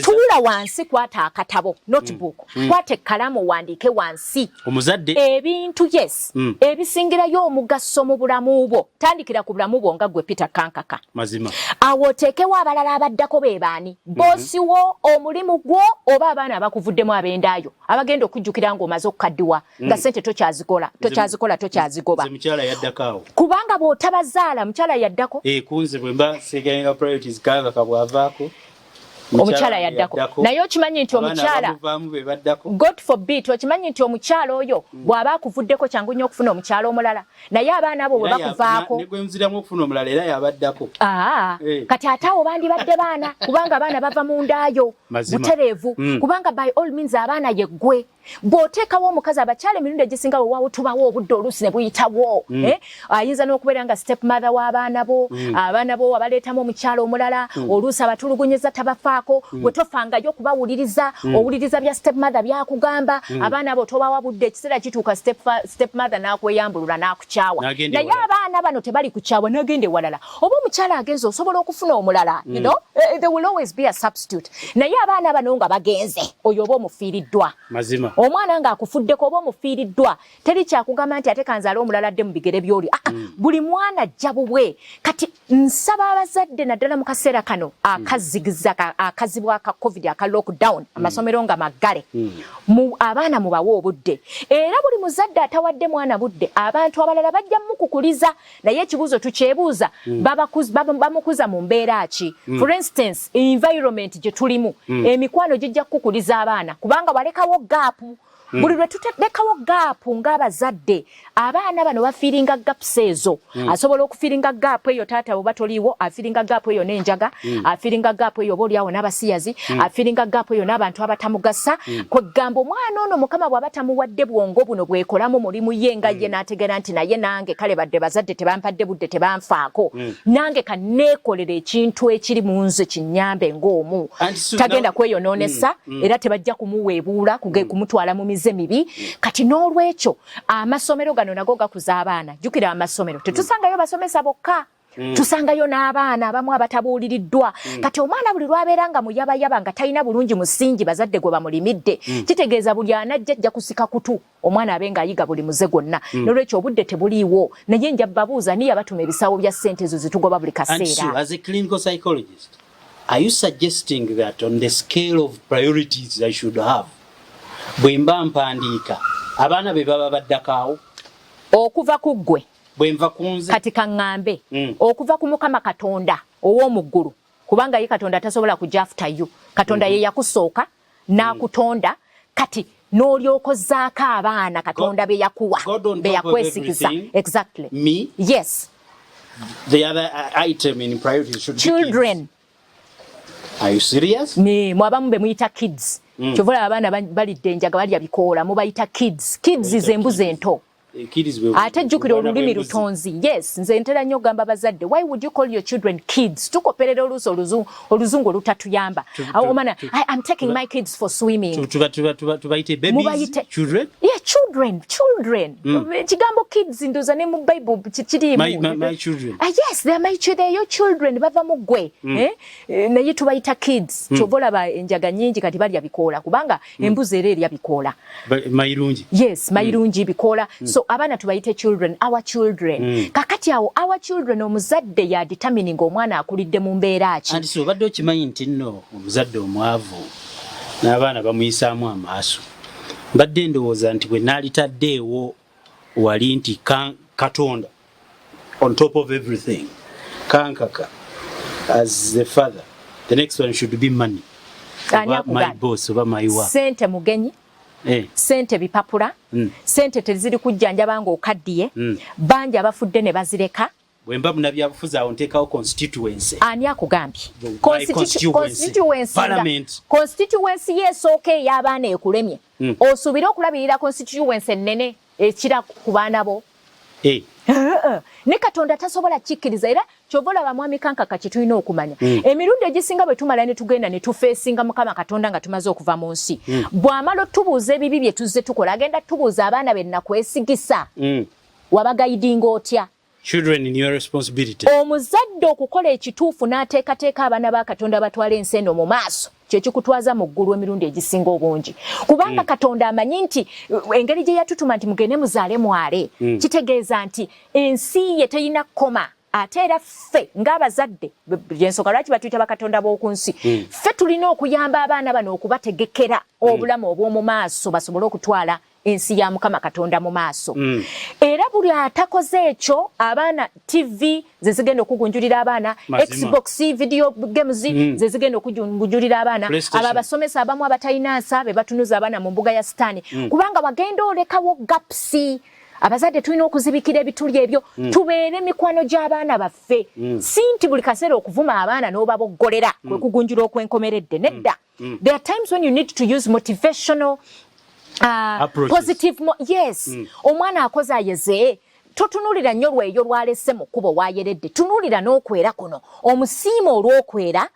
Tuula wansi kwata akatabo, notebook. Kwata ekkalamu wandiike wansi. Omuzadde. Ebintu yes. Ebisingirayo omugaso mu bulamu bwo. Tandikira ku bulamu bwo nga gwe Peter Kankaka. Mazima. Awo oteekewo abalala abaddako be baani. Boosi wo, omulimu gwo, oba abaana abakuvuddemu abendaayo. Abagenda okujjukira ng'omaze okukaddiwa. Nga ssente tokyazikola. Tokyazigoba. Mukyala yaddako awo. Kubanga bw'otabazaala mukyala yaddako. Kunze bwe mba seegenga priorities kanga kabwavaako. Omukyala yaddako. Naye okimanyi nti omukyala God forbid okimanyi nti omukyala oyo bw'aba akuvuddeko kyangu nnyo okufuna omukyala omulala. Naye abaana abo bwe bakuvaako. Ne gwe muziramu okufuna omulala era yabaddako. Kati ate awo bandibadde baana kubanga abaana bava mu ndaayo. Butereevu. Kubanga by all means abaana ye ggwe. Bw'oteekawo omukazi abakyala emirundi egisinga weewaawo tubawo obudde oluusi ne buyitawo. Ayinza n'okubeera nga step mother w'abaana bo, abaana bo abaleetamu omukyala omulala, oluusi abatulugunyeza tabafaako, bwe tofangayo okubawuliriza, owuliriza bya step mother byakugamba, abaana abo tobawa budde, ekiseera kituuka step mother n'akweyambulula n'akukyawa. Naye abaana bano tebali kukyawa n'agenda ewalala. Oba omukyala agenze osobola okufuna omulala, you know, there will always be a substitute. Naye abaana bano nga bagenze, oyo oba omufiiriddwa. Mazima. Omwana nga akufuddeko oba omufiiriddwa teri kyakugamba nti ate kanzaala omulala dde mu bigere by'oli. Buli mwana ajja bubwe. Kati nsaba abazadde naddala mu kaseera kano akazibu aka covid aka lockdown amasomero nga maggale abaana mubawe obudde era buli muzadde atawadde mwana budde abantu abalala bajja mukukuliza naye ekibuuzo tukyebuuza bamukuza mu mbeera ki. For instance environment gye tulimu emikwano gijja kukukuliza abaana kubanga walekawo gaapu. Buli lwe tutekawo gaapu ng'abazadde abaana bano bafiiringa gaps ezo. Asobola okufiiringa gaapu eyo taata oba toliiwo, afiiringa gaapu eyo n'enjaga, afiiringa gaapu eyo oba oliawo n'abasiyazi, afiiringa gaapu eyo n'abantu abatamugasa. Kwegamba omwana ono mukama bw'aba tamuwadde bwongo buno bwekolamu mulimu ye nga ye n'ategeera nti naye nange kale badde bazadde tebampadde budde tebanfaako. Nange kanneekolera ekintu ekiri mu nze kinnyambe ng'omu. Tagenda kweyonoonesa era tebajja kumuweebuula kumutwala mu mize mibi. Kati n'olwekyo amasomero gano nago gakuza abaana. Jjukira amasomero tetusangayo basomesa bokka. Tusangayo n'abaana abamu abatabuuliriddwa. Kati omwana buli lwabeera nga muyabayaba nga talina bulungi musingi bazadde gwe bamulimidde. Kitegeeza buli anajja ajja kusika kutu omwana abe ng'ayiga buli muze gwonna. N'olwekyo obudde tebuliiwo. Naye nja babuuza niye abatuma ebisawo bya ssente ezo zitugoba buli kaseera. As a clinical psychologist, are you suggesting that on the scale of priorities I should have, bwe mba mpandiika abaana be baba baddakaawo okuva ku ggwe bwe nva ku nze kati kaŋŋambe okuva ku Mukama Katonda ow'omu ggulu kubanga ye Katonda tasobola kujja after you Katonda ye yakusooka n'akutonda kati n'olyokozzaako abaana Katonda be yakuwa be yakwesikiza. Exactly. Me? Yes. The other item in priority should children. Be kids. Are you serious? Mwabamu be muyita kids. Kyovola abaana balidde enjaga balya bikoola mubayita kids. Kids ze embuzi ento. Ate jjukira olulimi lutonzi. Yes, nze ntera nnyo gamba bazadde. Why would you call your children kids? Tukoperera oluusi oluzungu olutatuyamba. Omwana, I'm taking my kids for swimming. Tubayite babies? Children? Yeah, children. Kigambo kids ndoza ne mu Bible kiriimu. My children. Yes, they are my children. They are your children. Bava mu ggwe. Naye tubayita kids. Kyovola ba enjaga nnyingi kati balya bikoola kubanga embuzi era erya bikoola. Mayirungi. Yes, mayirungi bikoola. So abaana tubayite children, our children. Kakati awo our children omuzadde ya determining omwana akulidde mu mbeera ki. Andi so badde okimanyi nti nno omuzadde omwavu n'abaana bamuyisaamu amaaso. Badde ndowooza nti bwe naalitaddeewo wali nti Katonda on top of everything kankaka as the father, the next one should be money. My boss oba my wife. Sente mugenyi. Sente bipapula sente teziri kujjanjaba nga okaddiye banja abafudde ne bazireka bwemba munabyabufuzi awo nteekawo constituency ani akugambye constituency yesooka ey'abaana ekulemye osuubire okulabirira constituency ennene ekira ku baana bo ne Katonda tasobola kikkiriza era kyovola bamwami kankaka kye tulina okumanya emirundi egisinga bwe tumala ne tugenda ne tufeesinga Mukama Katonda nga tumaze okuva mu nsi bw'amala otubuuza ebibi bye tuzze tukola agenda tubuuza abaana be nakwesigisa wabagayidinga otya. Children in your responsibility. Omuzadde okukola ekituufu n'ateekateeka abaana ba Katonda batwala ensi eno mu maaso kye kikutwaza mu ggulu emirundi egisinga obungi kubanga Katonda amanyi nti engeri gye yatutuma nti mugende muzaale mwale kitegeeza nti ensi ye terina kkoma ate era ffe ng'abazadde ensonga lwaki batuyita bakatonda b'oku nsi ffe tulina okuyamba abaana bano okubategekera obulamu obw'omu maaso basobole okutwala ensi ya Mukama Katonda mu maaso era buli atakoze ekyo abaana TV ze zigenda okugunjulira abaana Xbox video games ze zigenda okugunjulira abaana abasomesa abamu abatalina nsa be batunuza abaana mu mbuga ya sitaani kubanga wagenda olekawo gapsi abazadde tulina okuzibikira ebituli ebyo tubeere mikwano gy'abaana baffe si nti buli kaseera okuvuma abaana n'obaboggolera kwe kugunjula okwenkomeredde nedda. There are times when you need to use motivational positive yes omwana akoze ayeze totunulira nnyo lweyo lwalese mu kkubo wayeredde tunulira n'okwera kuno omusiima olw'okwera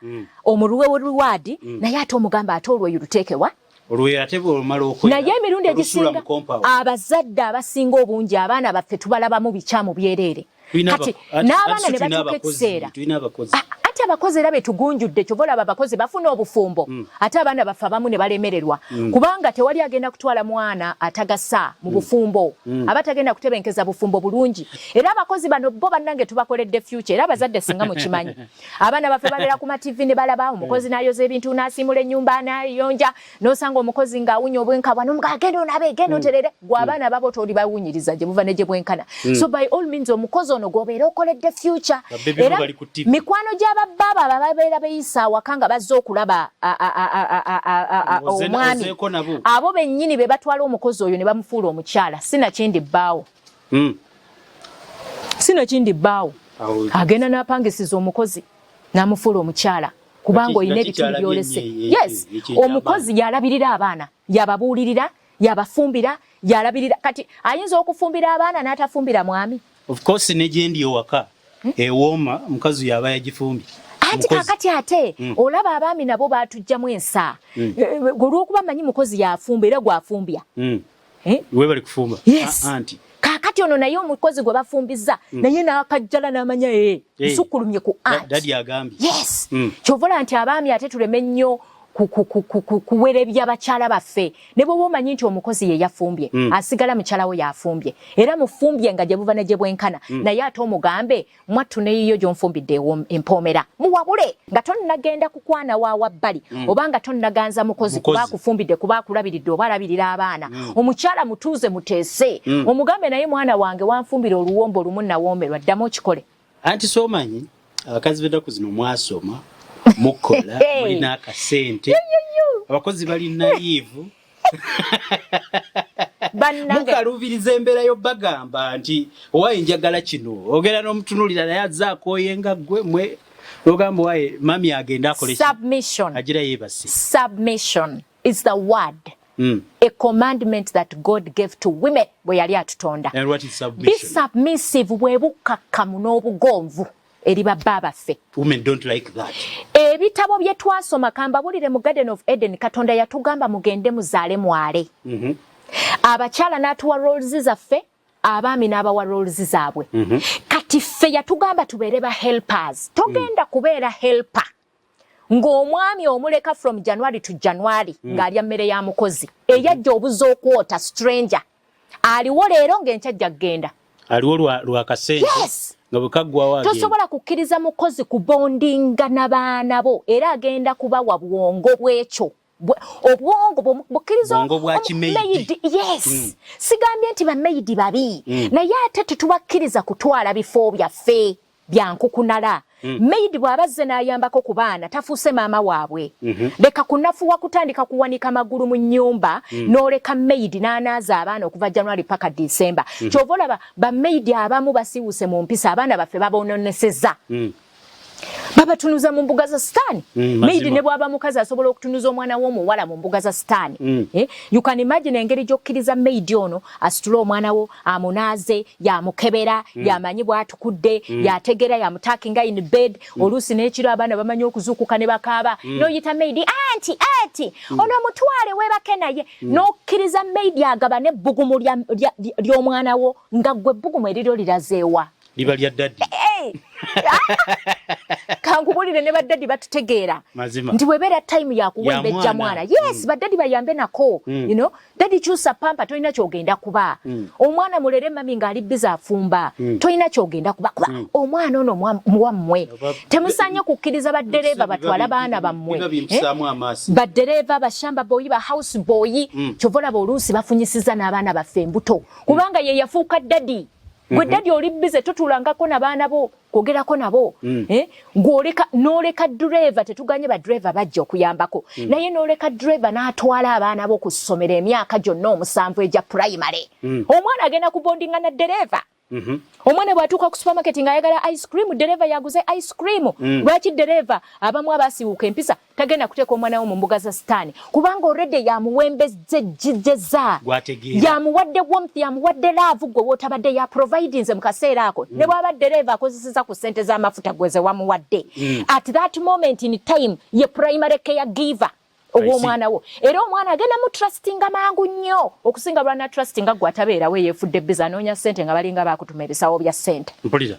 omuluwe reward naye ate omugamba ate olweyo luteekewa naye emirundi egisinga abazadde abasinga obungi abaana baffe tubalabamu bikyamu byereere kati n'abaana ne batuuka ekiseera ate abakozi era betugunjudde kyovola abo abakozi bafuna obufumbo ate abaana baffe abamu ne balemererwa kubanga tewali agenda kutwala mwana atagasa mu bufumbo aba tagenda kutebenkeza bufumbo bulungi era abakozi bano bo bannange tubakoledde future era abazadde singa mukimanyi abaana baffe babeera ku mativi ne balaba omukozi n'ayoza ebintu n'asiimula ennyumba n'ayonja n'osanga omukozi ng'awunya obwenkabwa n'omugaa genda onabe genda oterere gwe abaana babo toli bawunyiriza gye buva ne gye bwenkana so by all means omukozi ono gwobeera okoledde future era mikwano gy'aba baba babeera beyisa awaka nga bazze okulaba omwami abo bennyini be batwala omukozi oyo ne bamufuula omukyala sinakindi bbaawo agenda n'apangisiza omukozi n'amufuula omukyala kubanga olina ebituli byolese yes omukozi yalabirira abaana yababuulirira yabafumbira yalabirira kati ayinza okufumbira abaana n'atafumbira mwami of course negyendi ewaka ewooma mukazi yaba yagifumbye anti kakati ate olaba abaami nabo batujjamu ensa olw'okuba manyi mukozi yafumba era gwafumbya we bali kufumba anti kakati ono naye omukozi gwe bafumbiza naye n'akajjala n'amanya nsukkulumye ku anti dadi agambye yes kyovola nti abaami ate tuleme nnyo kuwerebya abakyala baffe ne bwoba omanyi nti omukozi ye yafumbye asigala mukyala we yafumbye era mufumbye nga gye buva ne gye bwenkana naye ate omugambe mwattu neyiyo gy'onfumbidde empoomera muwabule nga tonnagenda kukwana waawa bbali oba nga tonnaganza mukozi kuba akufumbidde kuba akulabiridde oba alabirira abaana omukyala mutuuze muteese omugambe naye mwana wange wanfumbira oluwombo olumu nawoomerwa ddamu okikole. Anti somanyi abakazi b'ennaku zino mwasoma mukola mulina akasente abakozi bali naivu mukalubiriza embeera yo bagamba nti owaye njagala kino ogera n'omutunulira naye azzaako oyenga ggwe mwe ogamba owaye mami agenda akole submission agira yeebase. Submission is the word. A commandment that God gave to women bwe yali atutonda. And what is submission? Be submissive bwe bukakkamu n'obugonvu eri babba baffe. Women don't like that. Ebitabo bye twasoma kambabulire mu Garden of Eden Katonda yatugamba mugende muzaale mwale. Abakyala n'atuwa roles zaffe abaami n'abawa roles zaabwe. Kati ffe yatugamba tubeere ba helpers. Togenda kubeera helper ng'omwami omuleka from January to January ng'alya mmere ya mukozi eyajja obuza okwota stranger aliwo leero ng'enkya ajja kgenda aliwo lwa kasente nga bwe kaggwawo agenda. Tosobola kukkiriza mukozi kubondinga n'abaana bo era agenda kubawa bwongo bwekyo obwongo bukkiriza bwa kimeidi. Yes. Sigambye nti bamaidi babi naye ate tetubakkiriza kutwala bifo byaffe byankukunala. Maid bw'abazze n'ayambako ku baana tafuuse maama waabwe. Leka kunafuwa kutandika kuwanika magulu mu nnyumba n'oleka maid n'anaaza abaana okuva January paka December. Kyova olaba ba maid abamu basiwuse mu mpisa abaana baffe baboononesezza. Babatunuza mu mbuga za sitaani. Maid ne bw'aba mukazi asobola okutunuza omwana w'omuwala mu mbuga za sitaani. You can imagine engeri gy'okkiriza maid ono asitula omwana wo amunaaze yamukebera yamanyi bw'atukudde yategera yamutakinga in bed oluusi n'ekiro abaana bamanyi okuzuukuka ne bakaaba n'oyita maid anti ono mutwale weebake naye n'okkiriza maid agaba n'ebbugumu ly'omwana wo nga ggwe ebbugumu eriryo lirazeewa liba lya daddi. Kankubulire ne baddadi batutegeera nti webeera time yakuwembejja mwana. Yes, baddadi bayambe nako. You know, daddy kyusa pampa tolina kyogenda kuba. Omwana mulere mami ng'ali biza afumba tolina kyogenda kuba. Omwana ono muwammwe temusanye kukkiriza baddereeva batwala baana bammwe. Baddereeva bashamba boyi ba house boyi kyova olaba oluusi bafunyisiza n'abaana baffe embuto kubanga ye yafuuka daddy. Gwe daddy oli bize totulangako n'abaana bo kwogerako nabo n'oleka driver tetuganye ba driver bajja okuyambako naye n'oleka driver n'atwala abaana bo ku ssomero emyaka gyonna 7 egya primary omwana agenda kubondinga na driver. Omwana bw'atuuka ku supermarket ng'ayagala ice cream driver yaguze ice cream. Lwaki driver abamu abasiiwuka empisa tagenda kuteeka omwana wo mu mbuga za sitaani kubanga already yamuwembezze jjeza yamuwadde warmth yamuwadde love gwe wootabadde ya providinze mu kaseera ako ne bw'aba driver akozeseza ku ssente z'amafuta gweze wamuwadde at that moment in time ye primary care giver ow'omwana wo era omwana agenda mu trustinga mangu nnyo okusinga lwana trustinga gwe atabeera we yeefudde biza anoonya ssente nga balinga baakutuma ebisawo bya ssente. Mpulira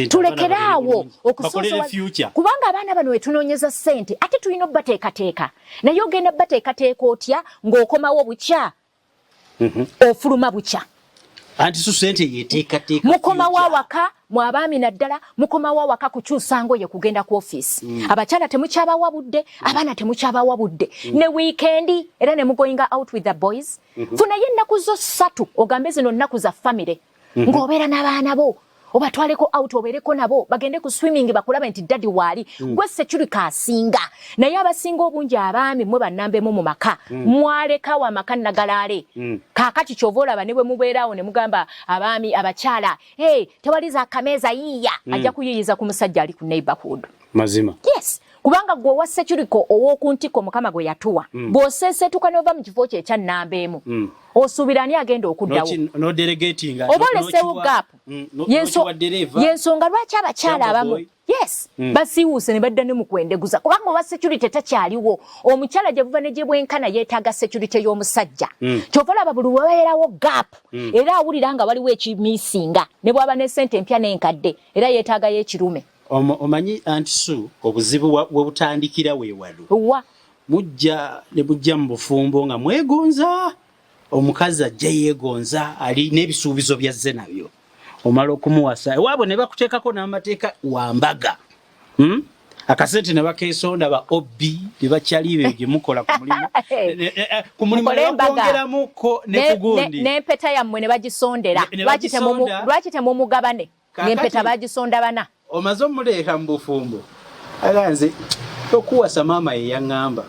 tulekeraawo kubanga abaana bano wetunoonyeza ssente ate tulina obbateekateeka naye ogenda bbateekateeka otya ng'okomawo bukya ofuluma bukya. Anti so sente yeteekateeka mukomawo awaka mu abaami naddala mukomawo awaka kukyusa ngoye kugenda ku office abakyala temukyabawa budde abaana temukyabawa budde ne weekendi era ne mugoinga out with the boys funayo ennaku zo 3 ogambe zino nnaku za family ng'obeera n'abaana bo obatwaleko out obeereko nabo bagende ku swimming bakulaba nti daddy waali gwe security asinga naye abasinga obungi abaami mwe bannambemu mu maka mwalekawo amaka nagalaale kaakati kyova olaba ne bwe mubeeraawo ne mugamba abaami abakyala tewaliza akameeza yiiya ajja kuyiyiza ku musajja ali ku neighborhood. Mazima. Yes. Kubanga gwe wa security ow'okuntiko mukama gwe yatuwa bw'oseesetuka n'ova mu kifo kye ekyannambeemu osuubira ani agenda okuddawo no delegating oba oleseewo gaapu yensonga lwaki abakyala abamu basiiwuuse ne badda ne mu kwendeguza kubanga owa security takyaliwo omukyala gye buva ne gye bwenkana yeetaaga security y'omusajja kyova olaba buli wabeerawo gaapu era awulira nga waliwo ekimiisinga ne bw'aba ne ssente empya n'enkadde era yeetaagayo ekirume Omanyi Aunty Sue obuzibu we butandikira weewalo. Mujja ne bujja mu bufumbo nga mwegonza. Omukazi ajja yeegonza ali n'ebisuubizo byazze nabyo. Omala okumuwasa. Ewaabwe ne bakuteekako n'amateeka wambaga. Akasente ne bakeesonda ba obbi ne bakyalibe gye mukola ku mulimu. Ku mulimu ne bakwongeramuko ne ku gundi. N'empeta yammwe ne bagisondera. Lwaki temumugabane? N'empeta bagisonda bana. Omaze omuleeka mu bufumbo. Aganze okuwasa maama ye yaŋŋamba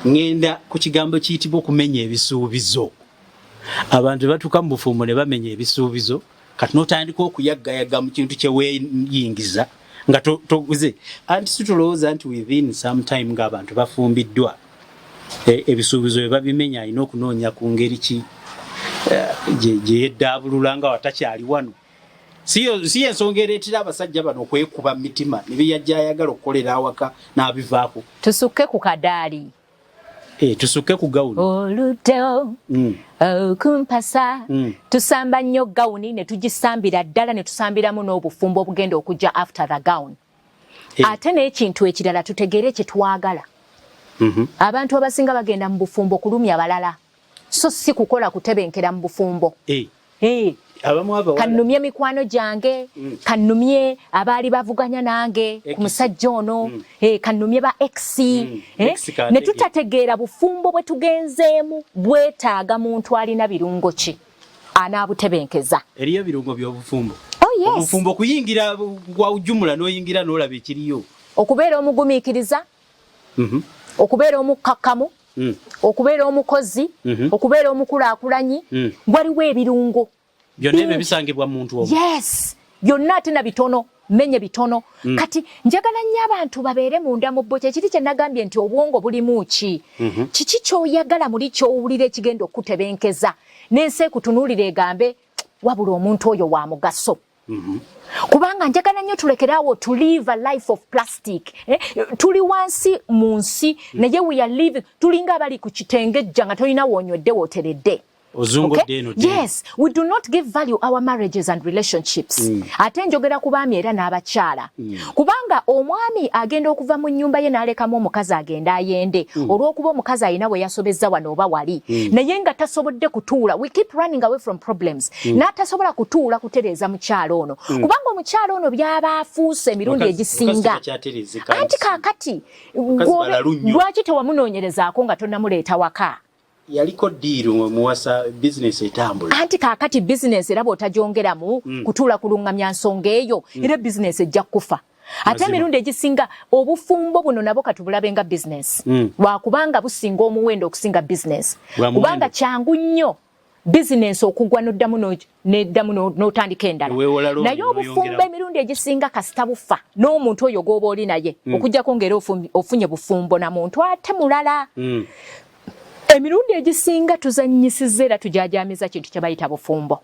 ngenda ku kigambo kiyitibwa okumenya ebisuubizo. Abantu batuuka mu bufumbo ne bamenya ebisuubizo kati n'otandika okuyaggayaga mu kintu kye weeyingiza nga toguze. Anti situlowooza nti within some time ng'abantu bafumbiddwa ebisuubizo bye babimenya alina okunoonya ku ngeri ki gye yeddaabulula nga watakyali wano. Si ensonga ereetera abasajja bano okwekuba mitima ne byeyajja ayagala okukolera awaka n'abivaako. Tusukke ku kadaali. Tusukke ku gawuni. Oludde okumpasa. Tusamba nnyo gawuni ne tugisambira ddala ne tusambiramu n'obufumbo obugenda okujja after the gown. Ate n'ekintu ekirala tutegeere kye twagala. Abantu abasinga bagenda mu bufumbo kulumya balala. So si kukola kutebenkera mu bufumbo. Kannumye mikwano gyange, kannumye abaali bavuganya nange ku musajja ono, kannumye ba ex. Ne tutategeera bufumbo bwe tugenzeemu bwetaaga muntu alina birungo ki anaabutebenkeza. Eriyo birungo by'obufumbo. Yes. Obufumbo kuyingira kwa ujumula n'oyingira n'olaba ekiriyo. Okubeera omugumiikiriza, okubeera omukkakkamu, okubeera omukozi, okubeera omukulaakulanyi, waliwo ebirungo. Byonna ebyo bisangibwa muntu omu. Yes. Byonna ate na bitono, menye bitono. Kati njagala nnyo abantu babeere munda mu bbo. Kiri kye nagambye nti obwongo bulimu ki? Kiki ky'oyagala muli ky'owulira ekigenda okutebenkeza? N'ensi ekutunuulira egambe wabula omuntu oyo wa mugaso. Kubanga njagala nnyo tulekeraawo to live a life of plastic. Tuli wansi mu nsi naye we are living tulinga abali ku kitengejja nga tolina woonywedde wooteredde. Okay? Yes, we do not give value our marriages and relationships. Ate njogera ku baami era n'abakyala. Kubanga omwami agenda okuva mu nnyumba ye n'alekamu omukazi agenda ayende. Olw'okuba omukazi alina we yasobezza wano oba wali. Naye nga tasobodde kutuula. We keep running away from problems. N'atasobola kutuula kutereeza mukyala ono. Kubanga omukyala ono byaba afuuse emirundi egisinga. Anti kaakati lwaki tewamunoonyerezaako nga tonnamuleeta waka? Yaliko diiru muwasa business etambula. Anti kaakati business era bw'otagyongeramu kutuula kulungamya nsonga eyo era business ejja kufa. Ate emirundi egisinga obufumbo buno nabo katubulabe nga business. Lwakubanga businga omuwendo okusinga business. Kubanga kyangu nnyo business okugwa n'oddamu n'otandika endala. Naye obufumbo emirundi egisinga kasita bufa n'omuntu oyo gw'oba oli naye okuggyako ng'era ofunye bufumbo na muntu ate mulala. Emirundi egisinga tuzannyisiza era tujajaamiza kintu kye bayita bufumbo.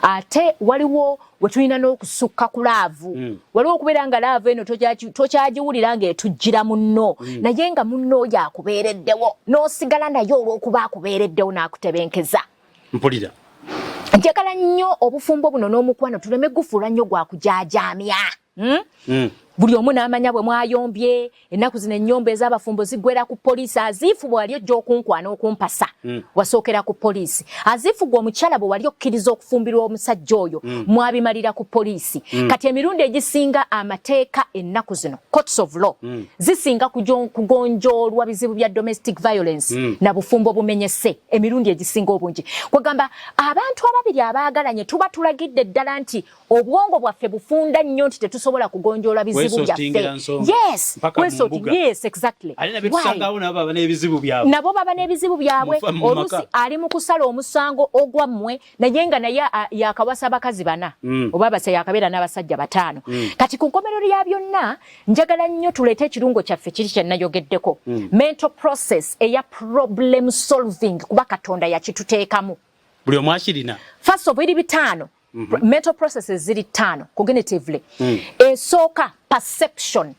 Ate waliwo we tulina n'okusukka ku laavu. Waliwo okubeera nga laavu eno tokyagiwulira ng'etujjira munno. Naye nga munno oyo akubeereddewo n'osigala naye olw'okuba akubeereddewo n'akutebenkeza. Mpulira. Njagala nnyo obufumbo buno n'omukwano tuleme gufuula nnyo gwa kujajaamya. Buli omu n'amanya bwe mwayombye, ennaku zino ennyombo ez'abafumbo ziggwera ku poliisi. Aziifu bwe wali ojja okunkwana okumpasa wasookera ku poliisi. Aziifu gwe omukyala bwe wali okkiriza okufumbirwa omusajja oyo mwabimalira ku poliisi. Kati emirundi egisinga amateeka ennaku zino courts of law zisinga kugonjoolwa bizibu bya domestic violence na bufumbo bumenyese emirundi egisinga obungi. Kwegamba abantu ababiri abaagalanye tuba tulagidde ddala nti obwongo bwaffe bufunda nnyo nti tetusobola kugonjoola bizibu. Yes, yes, exactly. Nabo baba n'ebizibu byabwe. Oluusi ali mu kusala omusango ogwammwe naye nga naye yakawasa bakazi bana oba abasa yakabeera n'abasajja bataano. Kati ku nkomerero ya byonna njagala nnyo tuleete ekirungo kyaffe kiri kye nayogeddeko. Mental process eya problem solving kuba Katonda yakituteekamu. Buli omu akirina. First of all, bitaano. Mental processes ziri ttaano cognitively. Esooka perception.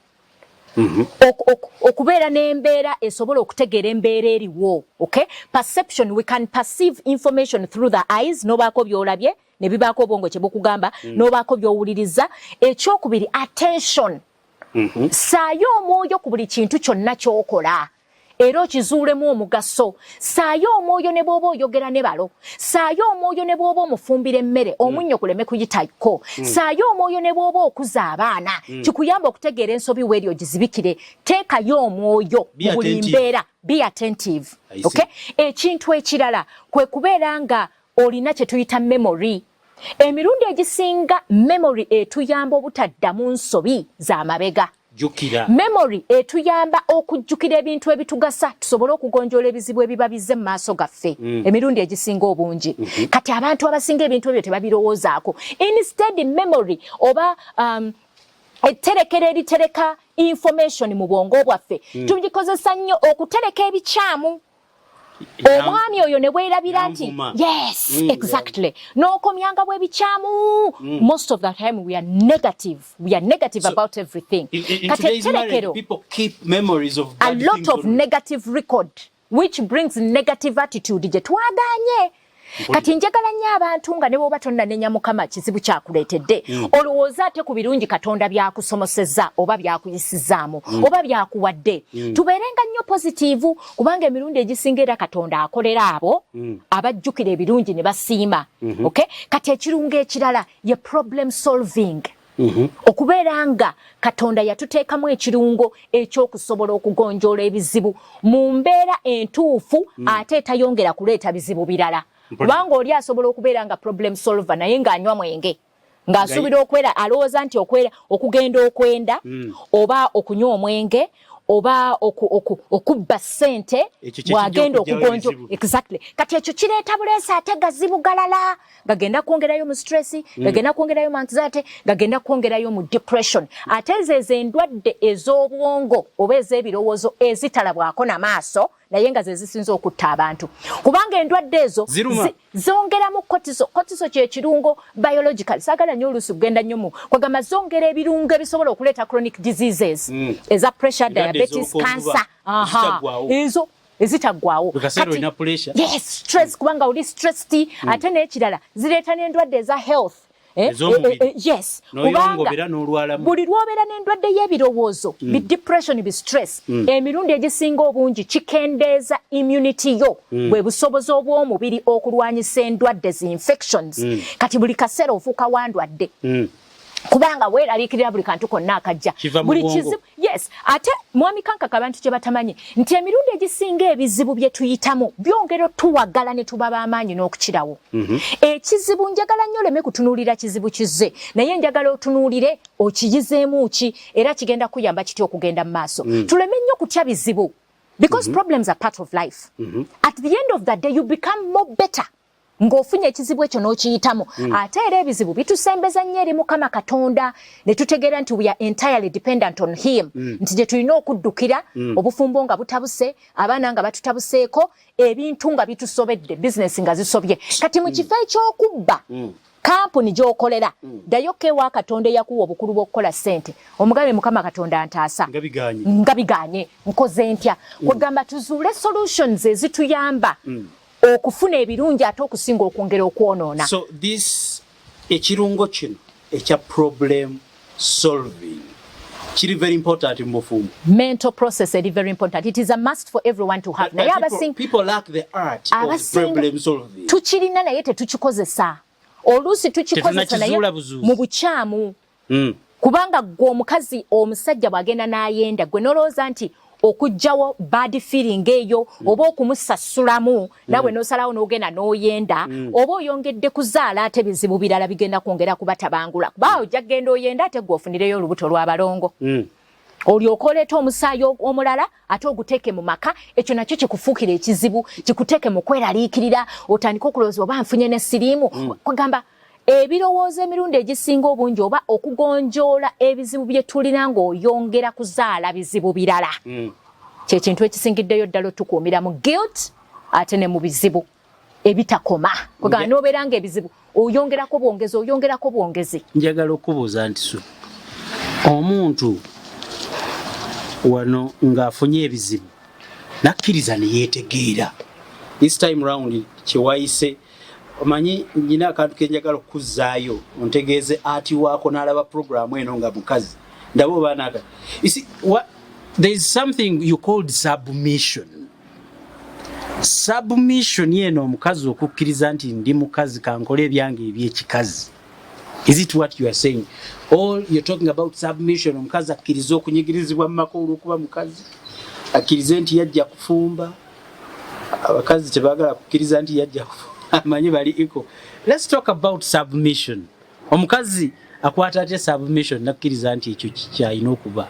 Okubeera n'embeera esobola okutegeera embeera eriwo. Okay? Perception, we can perceive information through the eyes. Nobaako by'olabye ne bibaako obwongo kye bukugamba. Nobaako by'owuliriza. Ekyokubiri attention. Saayo omwoyo ku buli kintu kyonna ky'okola. Era okizuulemu omugaso. Saayo omwoyo ne bw'oba oyogera ne balo. Saayo omwoyo ne bw'oba omufumbira emmere omunnyo kuleme kuyitako. Saayo omwoyo ne bw'oba okuza abaana. Kikuyamba okutegeera ensobi w'eri ogizibikire. Teekayo omwoyo mu buli mbeera. Be attentive. Okay? Ekintu ekirala kwe kubeera nga olina kye tuyita memory. Emirundi egisinga memory etuyamba obutaddamu nsobi z'amabega. Memory etuyamba okujjukira ebintu ebitugasa tusobole okugonjoola ebizibu ebiba bizze mu maaso gaffe emirundi egisinga obungi. Kati abantu abasinga ebintu ebyo tebabirowoozaako. Instead memory oba etterekero eritereka information mu bwongo bwaffe tugikozesa nnyo okutereka ebikyamu. Omwami oyo ne bwerabira nti yes exactly n'okomyanga bw'ebikyamu. Most of the time we are negative about everything. Kati etterekero a lot of negative record which brings negative attitude gye twagaanye. Kati njagala nnyo abantu nga ne bw'oba tonnanenya Mukama kizibu kyakuleetedde olowooza ate ku birungi Katonda byakusomosezza oba byakuyisizaamu oba byakuwadde. Tubeerenga nnyo positiivu kubanga emirundi egisinga era Katonda akolera abo abajjukira ebirungi ne basiima. Okay? Kati ekirungo ekirala ye problem solving. Okubeera nga Katonda yatuteekamu ekirungo eky'okusobola okugonjoola ebizibu mu mbeera entuufu ate etayongera kuleeta bizibu birala. Kubanga oli asobola okubeera nga problem solver naye ng'anywa mwenge ng'asuubira okwera alowooza nti okwera okugenda okwenda oba okunywa omwenge oba okubba ssente bw'agenda okugonjo. Exactly. Kati ekyo kireeta buleesi ate gazibu galala gagenda kwongerayo mu stress gagenda kwongerayo mu anxiety gagenda kwongerayo mu depression. Ate ezo endwadde ez'obwongo oba ez'ebirowoozo ezitalabwako na maaso naye nga ze zisinza okutta abantu kubanga endwadde ezo zongeramu cortisol kye kirungo biological. Saagala nnyo oluusi kugenda nnyo mu kwagamba zongera ebirungo ebisobola okuleeta chronic diseases eza pressure diabetes cancer ezo ezitaggwawo. Yes, stress kubanga oli stressed ate n'ekirala zireeta n'endwadde eza health. Yes, kubanga buli lw'obeera n'endwadde y'ebirowoozo bi depression bi stress emirundi egisinga obungi kikendeeza immunity yo bwe busobozi obw'omubiri okulwanyisa endwadde zi infections. Kati buli kaseera ofuuka wandwadde kubanga weeraliikirira buli kantu konna akajja buli kizibu. Yes, ate mwami kankaka abantu kye batamanyi nti emirundi egisinga ebizibu bye tuyitamu byongera tuwagala ne tuba b'amaanyi n'okukirawo. Ekizibu njagala nnyo oleme kutunuulira kizibu kizze naye njagala otunuulire okiyizeemu ki era kigenda kuyamba kitya okugenda mu maaso. Tuleme nnyo kutya bizibu because problems are part of life. At the end of the day you become more better ng'ofunye ekizibu ekyo n'okiyitamu. Ate era ebizibu bitusembeza nnyo eri Mukama Katonda ne tutegeera nti we are entirely dependent on him nti gye tulina okuddukira obufumbo nga butabuse abaana nga batutabuseeko ebintu nga bitusobedde bizinesi nga zisobye. Kati mu kifo eky'okubba kampuni gy'okolera ddayoka ewa Katonda eyakuwa obukulu bw'okukola ssente omugabe Mukama Katonda antaasa nga bigaanye nkoze ntya kwegamba tuzuule solutions ezituyamba okufuna ebirungi ate okusinga okwongera okwonoona. So this ekirungo kino ekya problem solving kiri very important mu bufumbo. Mental process is very important. It is a must for everyone to have. Naye people lack the art of problem solving. Tukirina naye tetukikozesa. Oluusi tukikozesa naye mu bukyamu. Kubanga gwe omukazi omusajja bw'agenda n'ayenda gwe nolowooza nti okujjawo bad feeling eyo oba okumusasulamu nawe n'osalawo n'ogenda n'oyenda oba oyongedde kuzaala ate bizibu birala bigenda kwongera kubatabangula kuba ojja kgenda oyenda ate gwe ofunireyo olubuto lw'abalongo. Olyoka oleeta omusaayi omulala ate oguteeke mu maka ekyo nakyo kikufuukira ekizibu kikuteeke mu kweraliikirira otandika okulowooza oba nfunye ne siriimu kwagamba ebirowoozo emirundi egisinga obungi oba okugonjoola ebizibu bye tulina ng'oyongera kuzaala bizibu birala. Kyekintu ekisingiddeyo ddala otukuumira mu guilt ate ne mu bizibu ebitakoma. Kwegamba n'obeera nga ebizibu oyongerako bwongezi. Njagala okubuuza nti omuntu wano ng'afunye ebizibu nakkiriza ne yeetegeera this time round kiwayise omanyi nyina akantu ke njagala okuzzaayo ontegeeze ati waako n'alaba programu eno nga mukazi ndabo banaka. You see, there is something you called submission. Submission yeno omukazi okukkiriza nti ndi mukazi kankole ebyange ebyekikazi. Is it what you are saying? Or you're talking about submission, omukazi akkiriza okunyigirizibwa mu makulu okuba mukazi, akkirize nti yajja kufumba, abakazi tebaagala kukkiriza nti yajja kufumba, amanyi bali equal. Let's talk about submission. Omukazi akwata atya submission nakkiriza nti ekyo kyalina okuba?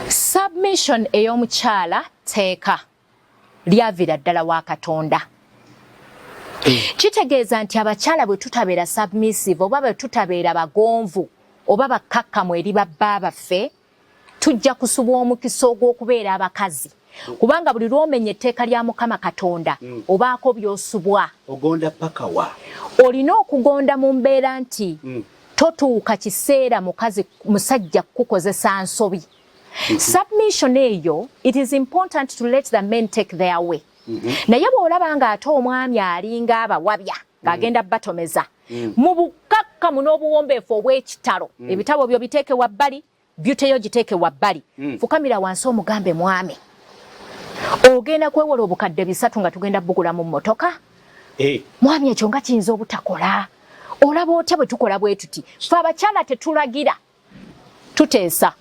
Submission ey'omukyala teeka lyavira ddala wa Katonda. Kitegeeza nti abakyala bwe tutabeera submissive oba bwe tutabeera bagonvu oba bakkakkamu eri babba baffe tujja kusubwa omukisa ogw'okubeera abakazi. Kubanga buli lw'omenya etteeka lya Mukama Katonda obaako by'osubwa. Ogonda paka wa? Olina okugonda mu mbeera nti totuuka kiseera musajja kukozesa nsobi. Submission eyo, it is important to let the men take their way. Naye bw'olaba ng'ate omwami alinga abawabya ng'agenda batomeza mu bukakkamu n'obuwombeefu obw'ekitalo, ebitabo byo biteeke wabbali, byuteyo giteeke wabbali, fukamira wansi omugambe mwami, ogenda kwewola obukadde 3 nga tugenda bugula mu mmotoka? Mwami ekyo nga kiyinza obutakola. Olaba otya bwe tukola bwe tuti? Ffe abakyala tetulagira, tuteesa.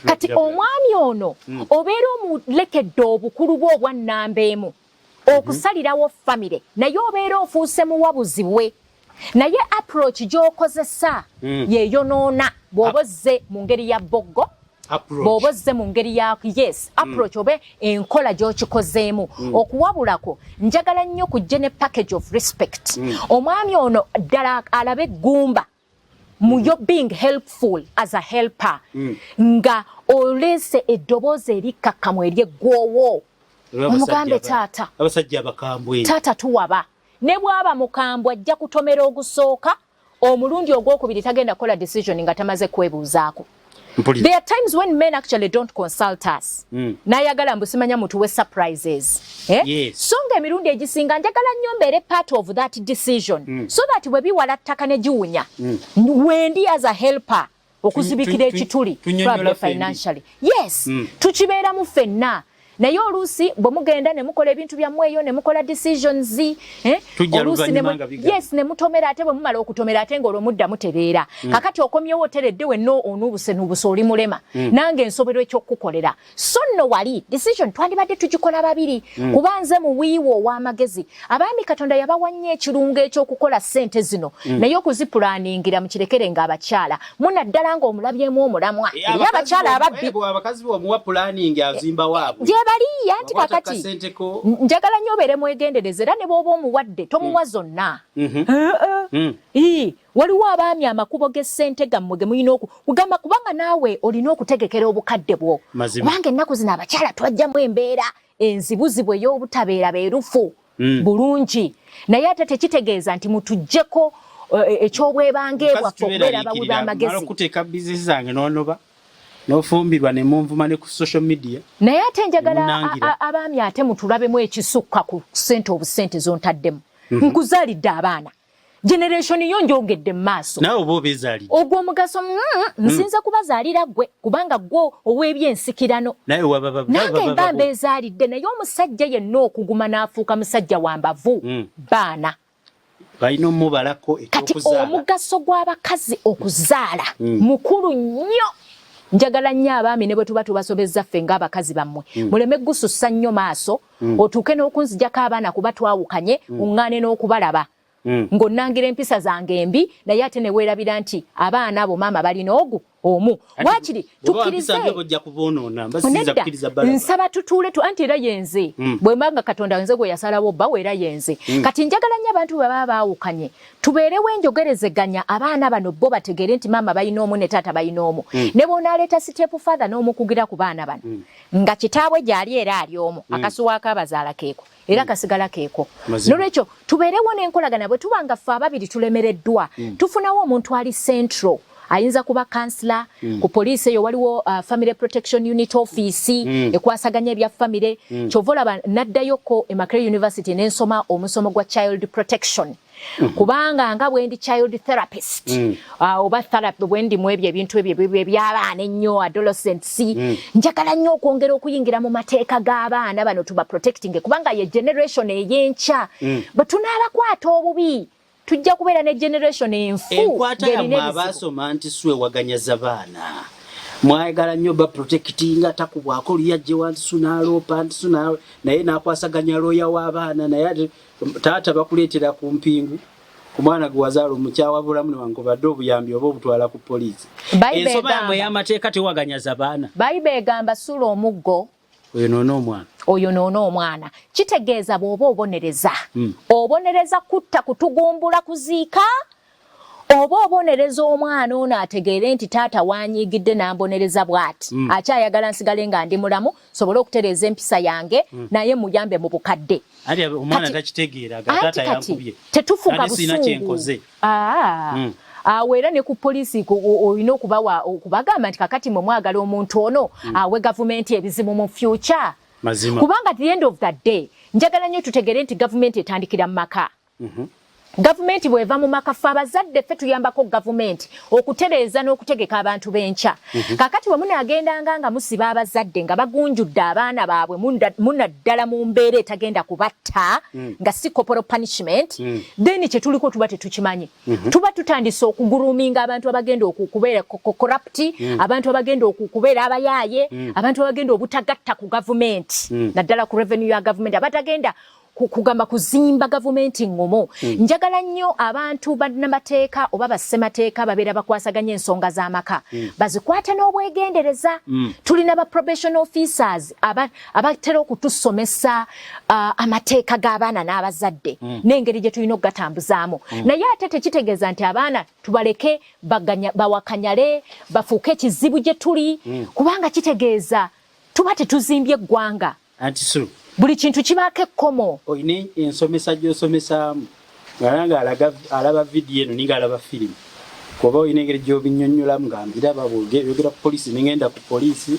Kati omwami ono obeera omulekedde obukulu bwe obwannambeemu okusalirawo famire, naye obeera ofuuse muwabuzi bwe, naye approach gy'okozesa yeeyonoona bw'oba ozze mu ngeri ya boggo, bw'oba ozze mu ngeri ya approach oba enkola gy'okikozeemu. Okuwabulako njagala nnyo kujja ne package of respect. Omwami ono ddala alabe eggumba you're being helpful as a helper. Nga olese eddoboozi erikkakkamu ery'eggwoowo. Omugambe taata. Abasajja abakambwe. Taata tuwaba. Ne bw'aba mukambwe ajja kutomera ogusooka, omulundi ogwokubiri tagenda kola decision nga tamaze kwebuuzaako. There are times when men actually don't consult us. Nayagala mbusimanya mutuwe surprises. So nga emirundi egisinga njagala nnyo mbeere part of that decision. So that bwe biwala ttaka ne giwunya. Wendi as a helper okuzibikira ekituli probably financially. Yes. Tukibeeramu ffenna. Naye oluusi bwe mugenda ne mukola ebintu byammwe eyo ne mukola decisions oluusi ne mutomera ate bwe mumala okutomera ate ng'olwo mudda mutereera. Kakati okomyewo oteredde wenno onuubuse oli mulema nange nsoberwa ekyokukolera. So nno wali decision twandibadde tugikola babiri kuba nze muwiiwo ow'amagezi. Abaami Katonda yabawa nnyo ekirungo ekyokukola ssente zino naye okuzipulaningira mukirekerenga abakyala munaddala ng'omulabyemu omulamwa era abakyala ababbi abakazi b'omuwa planning azimba waabwe bali anti kakati njagala nnyo obeere mwegendereze era ne bw'oba omuwadde tomuwa zonna. Waliwo abaami amakubo g'essente gammwe ge mulina okugamba kubanga naawe olina okutegekera obukadde bwo. Kubanga ennaku zino abakyala twajjamu embeera enzibuzibu ey'obutabeera beerufu bulungi. Naye ate tekitegeeza nti mutuggyeko ekyobwebange bwaffe okubeera abawi b'amagezi. Okuteeka bizinesi zange n'onoba n'ofumbirwa ne munvuma ne ku social media. Naye ate njagala abaami ate mutulabemu ekisukka ku ssente obusente zontaddemu. Nkuzaalidde abaana. Generation yo njongedde mu maaso. Nawe oba obeezaalidde. Ogwo omugaso nsinza kubazaalira ggwe kubanga gwo ow'ebyensikirano. Nange mba mbeezaalidde naye omusajja yenna okuguma n'afuuka musajja wa mbavu baana. Balina omubalako ekyokuzaala. Kati omugaso gw'abakazi okuzaala mukulu nnyo. Njagala nnyo abaami ne bwe tuba tubasobezza ffe ng'abakazi bammwe muleme gusussa nnyo maaso otuuke n'okunzijjako abaana kuba twawukanye uŋŋaane n'okubalaba ng'onnangira empisa zange embi naye ate ne weerabira nti abaana abo maama balina omu. Waakiri tukkirize nsaba tutuule anti era yenze bwe mbanga Katonda nze gwe yasalawo bba weera yenze. Kati njagala nnyo abantu bwe baba baawukanye tubeerewo enjogerezeganya abaana bano bo bategere nti maama balina omu ne taata balina omu. Ne bw'onaaleeta sitepu father n'omukugira ku baana bano nga kitaabwe gy'ali era ali omu akasuwa akabazaala keeko era kasigala keeko. Nolwekyo tubeerewo n'enkolagana bwe tuba nga ffe ababiri tulemereddwa tufunawo omuntu ali central. Ayinza kuba kansula ku poliisi eyo waliwo family protection unit office ekwasaganya ebya family. Kyova olaba naddayoko e Makerere University n'ensoma omusomo gwa child protection kubanga nga bwendi child therapist oba therapy bwendi mu ebyo ebintu ebyo by'abaana ennyo adolescents njagala nnyo okwongera okuyingira mu mateeka g'abaana bano tuba protecting kubanga ye generation ey'enkya bwe tunaabakwata obubi tujja kubeera ne generation enfu enkwata yammwe abaasoma nti swe waganyaza baana mwayagala nnyo ba protectinga takubwako liyajje wanti sunaaloopa nti naye n'akwasaganya looya w'abaana naye taata bakuleetera ku mpingu ku mwana gwe wazaala omukyawa bulamu newankubadde obuyambi oba obutwala ku poliisi ensoma yammwe ey'amateeka tewaganyaza baana Bayibuli egamba sula omuggo oyo noona omwana kitegeeza bw'oba obonereza obonereza kutta kutugumbula kuziika oba obonereza omwana ono ategeere nti taata wanyiigidde n'ambonereza bw'ati akyayagala nsigale nga ndi mulamu sobole okutereeza empisa yange naye muyambe mu bukadde omwana takitegeera taata yankubye tetufuka busungu awo era ne ku poliisi olina okubagamba nti kakati mwe mwagala omuntu ono awe gavumenti ebizibu mu future kubanga at the end of the day njagala nnyo tutegere nti gavumenti etandikira mu maka gavumenti bw'eva mu maka ffe abazadde ffe tuyambako gavumenti okutereeza n'okutegeka abantu b'enkya kakati bwe munaagendanga nga musiba abazadde nga bagunjudde abaana baabwe munnaddala mu mbeera etagenda kubatta nga si corporal punishment then kye tuliko tuba tetukimanyi tuba tutandise okuguruminga abantu abagenda okubeera corrupt abantu abagenda okubeera abayaaye abantu abagenda obutagatta ku gavumenti naddala ku revenue ya gavumenti abatagenda kugamba kuzimba gavumenti ngomo njagala nnyo abantu bannamateeka oba bassemateeka babeera bakwasaganya ensonga z'amaka bazikwate n'obwegendereza tulina ba probation officers abatera okutusomesa amateeka g'abaana n'abazadde n'engeri gye tulina okugatambuzaamu naye ate tekitegeeza nti abaana tubaleke bawakanyale bafuuke ekizibu gye tuli kubanga kitegeeza tuba tetuzimbye eggwanga buli kintu kibaako ekkomo oyina ensomesa gy'osomesaamu nga alaba vidiyo eno ninga alaba firimu kuba oyina engeri gy'obinnyonnyolamu nga mbiraba bw'oyogera ku poliisi nengenda ku poliisi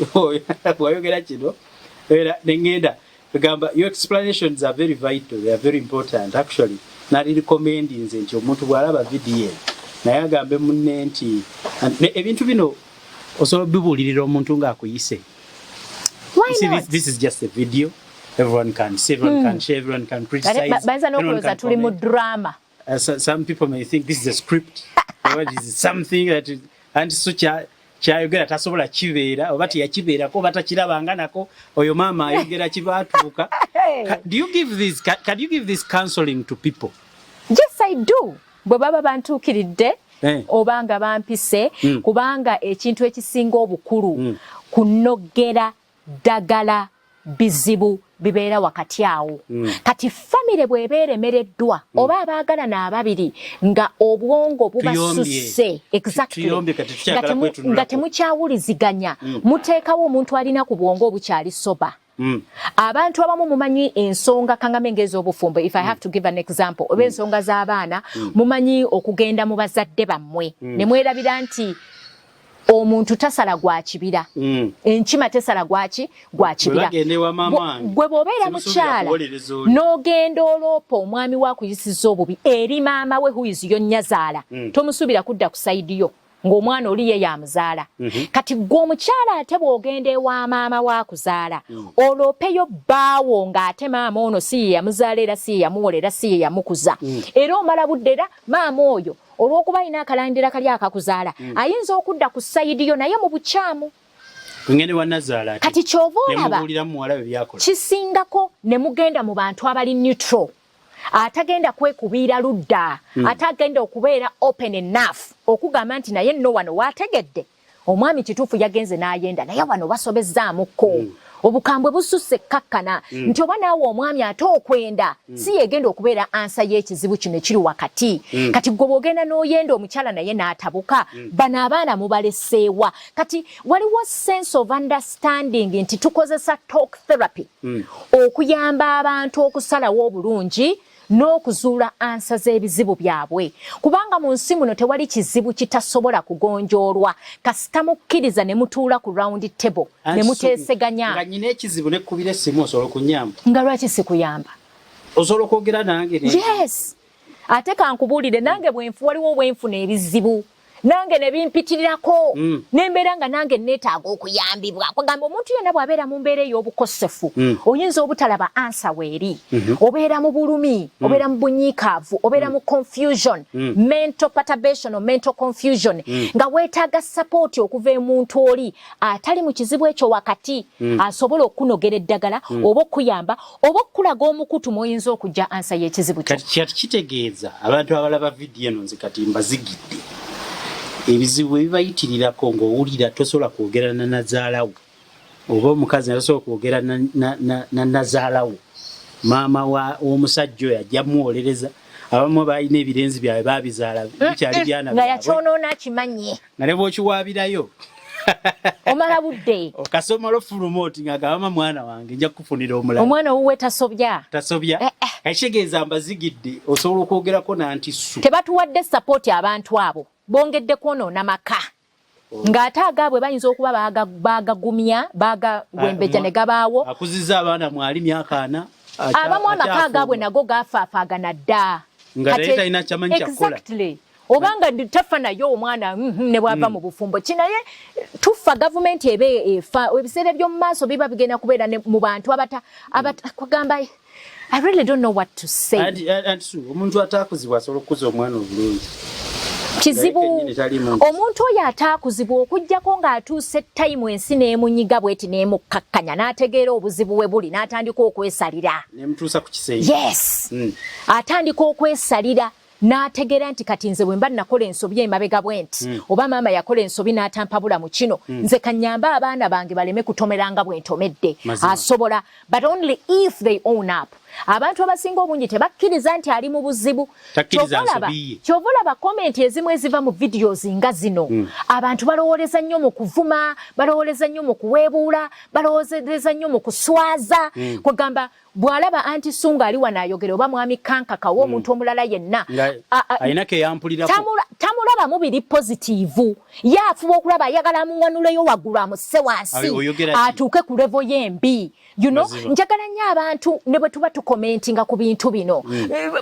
bw'ayogera kino nengenda egamba your explanations are very vital, they are very important actually nali recommending nti omuntu bw'alaba vidiyo eno naye agambe munne nti ebintu bino osobola bibuulirira omuntu ng'akuyise. This is just a video. Everyone can see, everyone can share, everyone can criticize. Everyone can comment. Drama. Some people may think this is a script. Or this is something that is, and so kyayogera tasobola kibeera oba teyakibeerako oba takirabanganako oyo maama ayogera kibaatuuka. Do you give this? Can you give this counseling to people? Yes, I do. Bwe baba bantuukiridde oba nga bampise kubanga ekintu ekisinga obukulu kunoggera ddagala bizibu bibeera wakati awo kati famire bw'ebeera emereddwa oba abaagala n'ababiri nga obwongo bubasusse nga temukyawuliziganya muteekawo omuntu alina ku bwongo obukyali soba abantu abamu mumanyi ensonga kangame ngezi obufumbo if I have to give an example oba ensonga z'abaana mumanyi okugenda mu bazadde bammwe ne mwerabira nti omuntu tasala gwa kibira enkima tesala gwa kibira gwe bw'obeera mukyala n'ogenda oloopa omwami wakuyisiza obubi eri maama we who is yo nnyazaala tomusuubira kudda ku sayidiyo ng'omwana oli ye yamuzaala kati gwe omukyala ate bw'ogenda ewa maama wakuzaala oloopeyo bbaawo ng'ate maama ono si ye yamuzaala era si ye yamuwola era si ye yamukuza era omala budde era maama oyo olw'okuba alina akalandira kali akakuzaala ayinza okudda ku sayidiyo naye mu bukyamu kati ky'ova olaba kisingako ne mugenda mu bantu abali neutral atagenda kwekubiira ludda atagenda okubeera open enough okugamba nti naye nno wano waategedde omwami kituufu yagenze n'ayenda naye wano basobezzaamukko obukambwe bususse kakkana nti oba naawe omwami ate okwenda si yegenda okubeera ansa y'ekizibu kino ekiri wakati kati gwe bw'ogenda n'oyenda omukyala naye n'atabuka bano abaana mubaleseewa kati waliwo sense of understanding nti tukozesa talk therapy okuyamba abantu okusalawo obulungi n'okuzuula ansa z'ebizibu byabwe kubanga mu nsi muno tewali kizibu kitasobola kugonjoolwa kasita mukkiriza ne mutuula ku round table ne muteeseganya nga nyina ekizibu nekkubira essimu osobola okunyamba nga lwaki sikuyamba osobola okwogera nange yes ate kankubuulire nange bwenfu waliwo bwenfuna ebizibu nange ne bimpitirirako nembeera nga nange neetaaga okuyambibwa kugamba omuntu yenna bw'abeera mu mbeera ey'obukosefu oyinza obutalaba ansa weeri obeera mu bulumi obeera mu bunyiikaavu obeera mu confusion mental perturbation or mental confusion nga weetaaga support okuva emuntu oli atali mu kizibu ekyo wakati asobola okunogera eddagala oba okuyamba oba okulaga omukutu mw'oyinza okujja ansa y'ekizibu kyo. Kati kitegeeza abantu abalaba vidiyo eno nze kati mbazigidde ebizibu ebibayitirirako ng'owulira tosobola kwogera na nazaalawo oba omukazi tasobola kwogera na nazaalawo maama w'omusajja oyo ajja muwolereza abamu balina ebirenzi byabwe babizaala bikyali byana nga yakyonoona akimanye nga ne bw'okiwaabirayo omala budde okasoma lwofuluma oti nga gabama mwana wange nja kukufunira omulala omwana owuwe tasobya kakitegeeza mbazigidde osobola okwogerako nantisu tebatuwadde sapoti abantu abo bongedde kwonoona maka ng'ate agaabwe bayinza okuba baagagumya baagagwembeja ne gabaawo akuzizza abaana mwali myaka ana abamu amaka agaabwe nago gafaafaagana dda nga naye talina kyamanyi kyakukola obanga tafa nayo omwana ne bwava mu bufumbo kinaye tufa gavumenti eba efa ebiseera by'omu maaso biba bigenda kubeera mu bantu kugamba I really don't know what to say. Omuntu ataakuzibwa asobola okukuza omwana obulungi kizibu omuntu oyo ataakuzibwa okujjako ng'atuuse tayimu ensi n'emunyiga bweti n'emukkakkanya n'ategeera obuzibu we buli n'atandika okwesalira n'emutuusa ku kisenge atandika okwesalira n'ategeera nti kati nze bwe mba nakola ensobi emabega bwenti oba maama yakola ensobi n'atampabula mu kino nze kanyamba abaana bange baleme kutomeranga bwentomedde asobola but only if they own up. Abantu abasinga obungi tebakkiriza nti ali mu buzibu. Kyova olaba komenti ezimu eziva mu videos nga zino abantu balowooleza nnyo mu kuvuma, balowooleza nnyo mu kuweebuula, balowooleza nnyo mu kuswaza kwegamba bw'alaba Aunty Sunga ali wano ayogera oba mwami Kankaka oba omuntu omulala yenna ayinako eyampulirako tamulabamu biri positiivu ye afuba okulaba ayagala amuwanuleyo waggulu amusse wansi atuuke ku levo y'embi. You know, njagala nnyo abantu ne bwe tuba tukomentinga ku bintu bino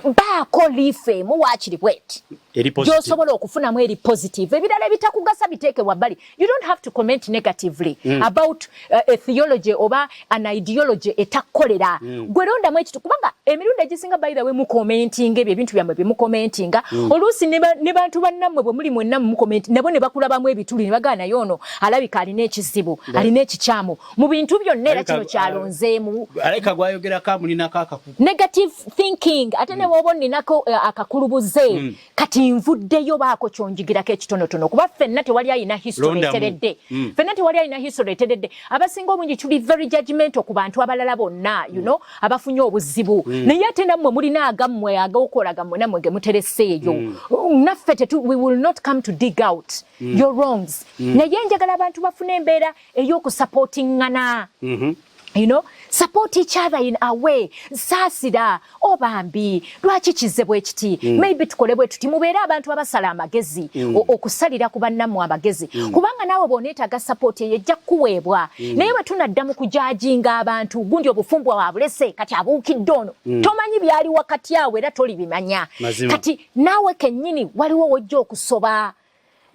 baako life mu waakiri bweti gy'osobola okufunamu eri positive ebirala ebitakugasa biteekebwa bbali. You don't have to comment negatively about a theology oba an ideology etakkolera gwe londamu ekitu kubanga emirundi egisinga by the way mukomentinga ebyo ebintu byammwe bye mukomentinga oluusi ne bantu bannammwe bwe muli mwenna mukomenti nabo ne bakulabamu ebituli ne bagana naye ono alabika alina ekizibu alina ekikyamu mu bintu byonna era kino kyalonzeemu aleka gwayogerako amulinako akakubu negative thinking ate ne bw'oba nninako akakulubuze kati nvuddeyo baako kyonjigirako ekitonotono kuba ffenna tewali ayina history eteredde ffenna tewali ayina history eteredde abasinga obungi tuli very judgmental ku bantu abalala bonna you know abafunye obuzibu naye ate nammwe mulina agammwe ag'okolaga mmwe nammwe ge mutereseeyo naffe we will not come to dig out your wrongs naye njagala abantu bafune embeera ey'okusupportingana you know, support each other in a way. Saasira obambi lwaki kize bwe kiti maybe tukole bwe tuti mubeera abantu abasala amagezi okusalira ku bannammwe amagezi kubanga naawe bw'oneetaaga support eyo ejja kuweebwa naye bwe tunaddamu kujajinga abantu gundi obufumbwa wabulese kati abuukidde ono tomanyi byali wakati awo era tolibimanya kati naawe kennyini waliwo wojja okusoba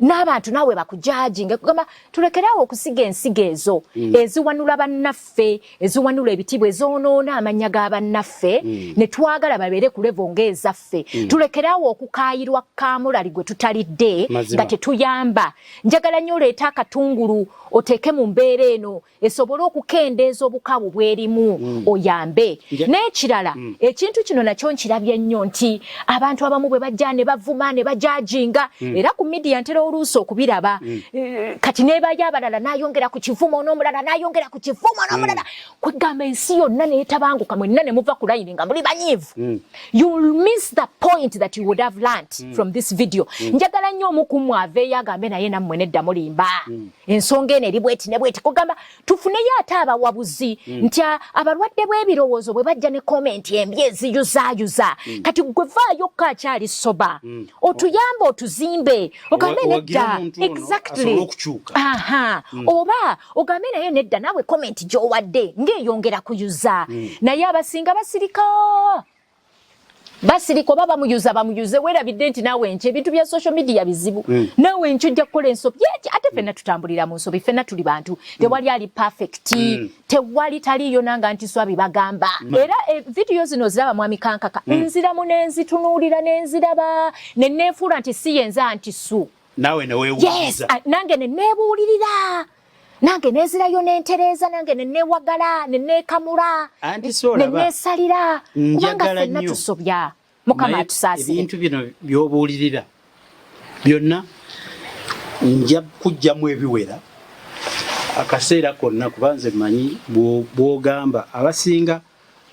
n'abantu naawe bakujajinga kugamba tulekeraawo okusiga ensigo ezo eziwanula bannaffe eziwanula ebitibwa ezoonoona amanya g'abannaffe ne twagala babeere ku levo ng'ezaffe tulekeraawo okukaayirwa kaamulali gwe tutalidde nga tetuyamba. Njagala nnyo oleeta akatungulu oteeke mu mbeera eno esobole okukendeeza obukabu bwerimu oyambe n'ekirala ekintu kino nakyo nkirabye nnyo nti abantu abamu bwe bajja ne bavuma ne bajajinga era ku midiya ntera oluusi okubiraba kati neebayo abalala n'ayongera ku kivumo n'omulala n'ayongera ku kivumo n'omulala kwegamba ensi yonna neetabanguka mwenna ne muva ku layini nga muli banyiivu. You'll miss the point that you would have learnt from this video. Njagala nnyo omukumu aveeyo agambe naye nammwe nedda mulimba ensonga eno eri bweti ne bweti kugamba tufuneyo ate abawabuzi nti abalwadde bw'ebirowoozo bwe bajja ne komenti embi eziyuzaayuza kati gwe vaayo ko akyali soba otuyambe otuzimbe ogambe nedda exactly oba ogambe naye nedda naawe komenti gy'owadde ng'eyongera kuyuza naye abasinga basirika basiriko baba bamuyuze werabidde nti naawe enche ebintu bya social media bizibu naawe enche ojja kukola ensobi ate ffenna tutambulira mu nsobi ffenna tuli bantu tewali ali perfect tewali taliyo nanga nti swabi bagamba era video zino ziraba mwami kankaka nziramu nenzitunuulira nenziraba neneefuula nti si yenza anti su nawe neweewuliza nange neneebuulirira nange nezirayo nentereza nange nenewagala nenekamula nenesalira kubanga ffenna tusobya mukama atusaasire ebintu bino byobuulirira byonna nja kujjamu ebiwera akaseera konna kubanze manyi bwogamba abasinga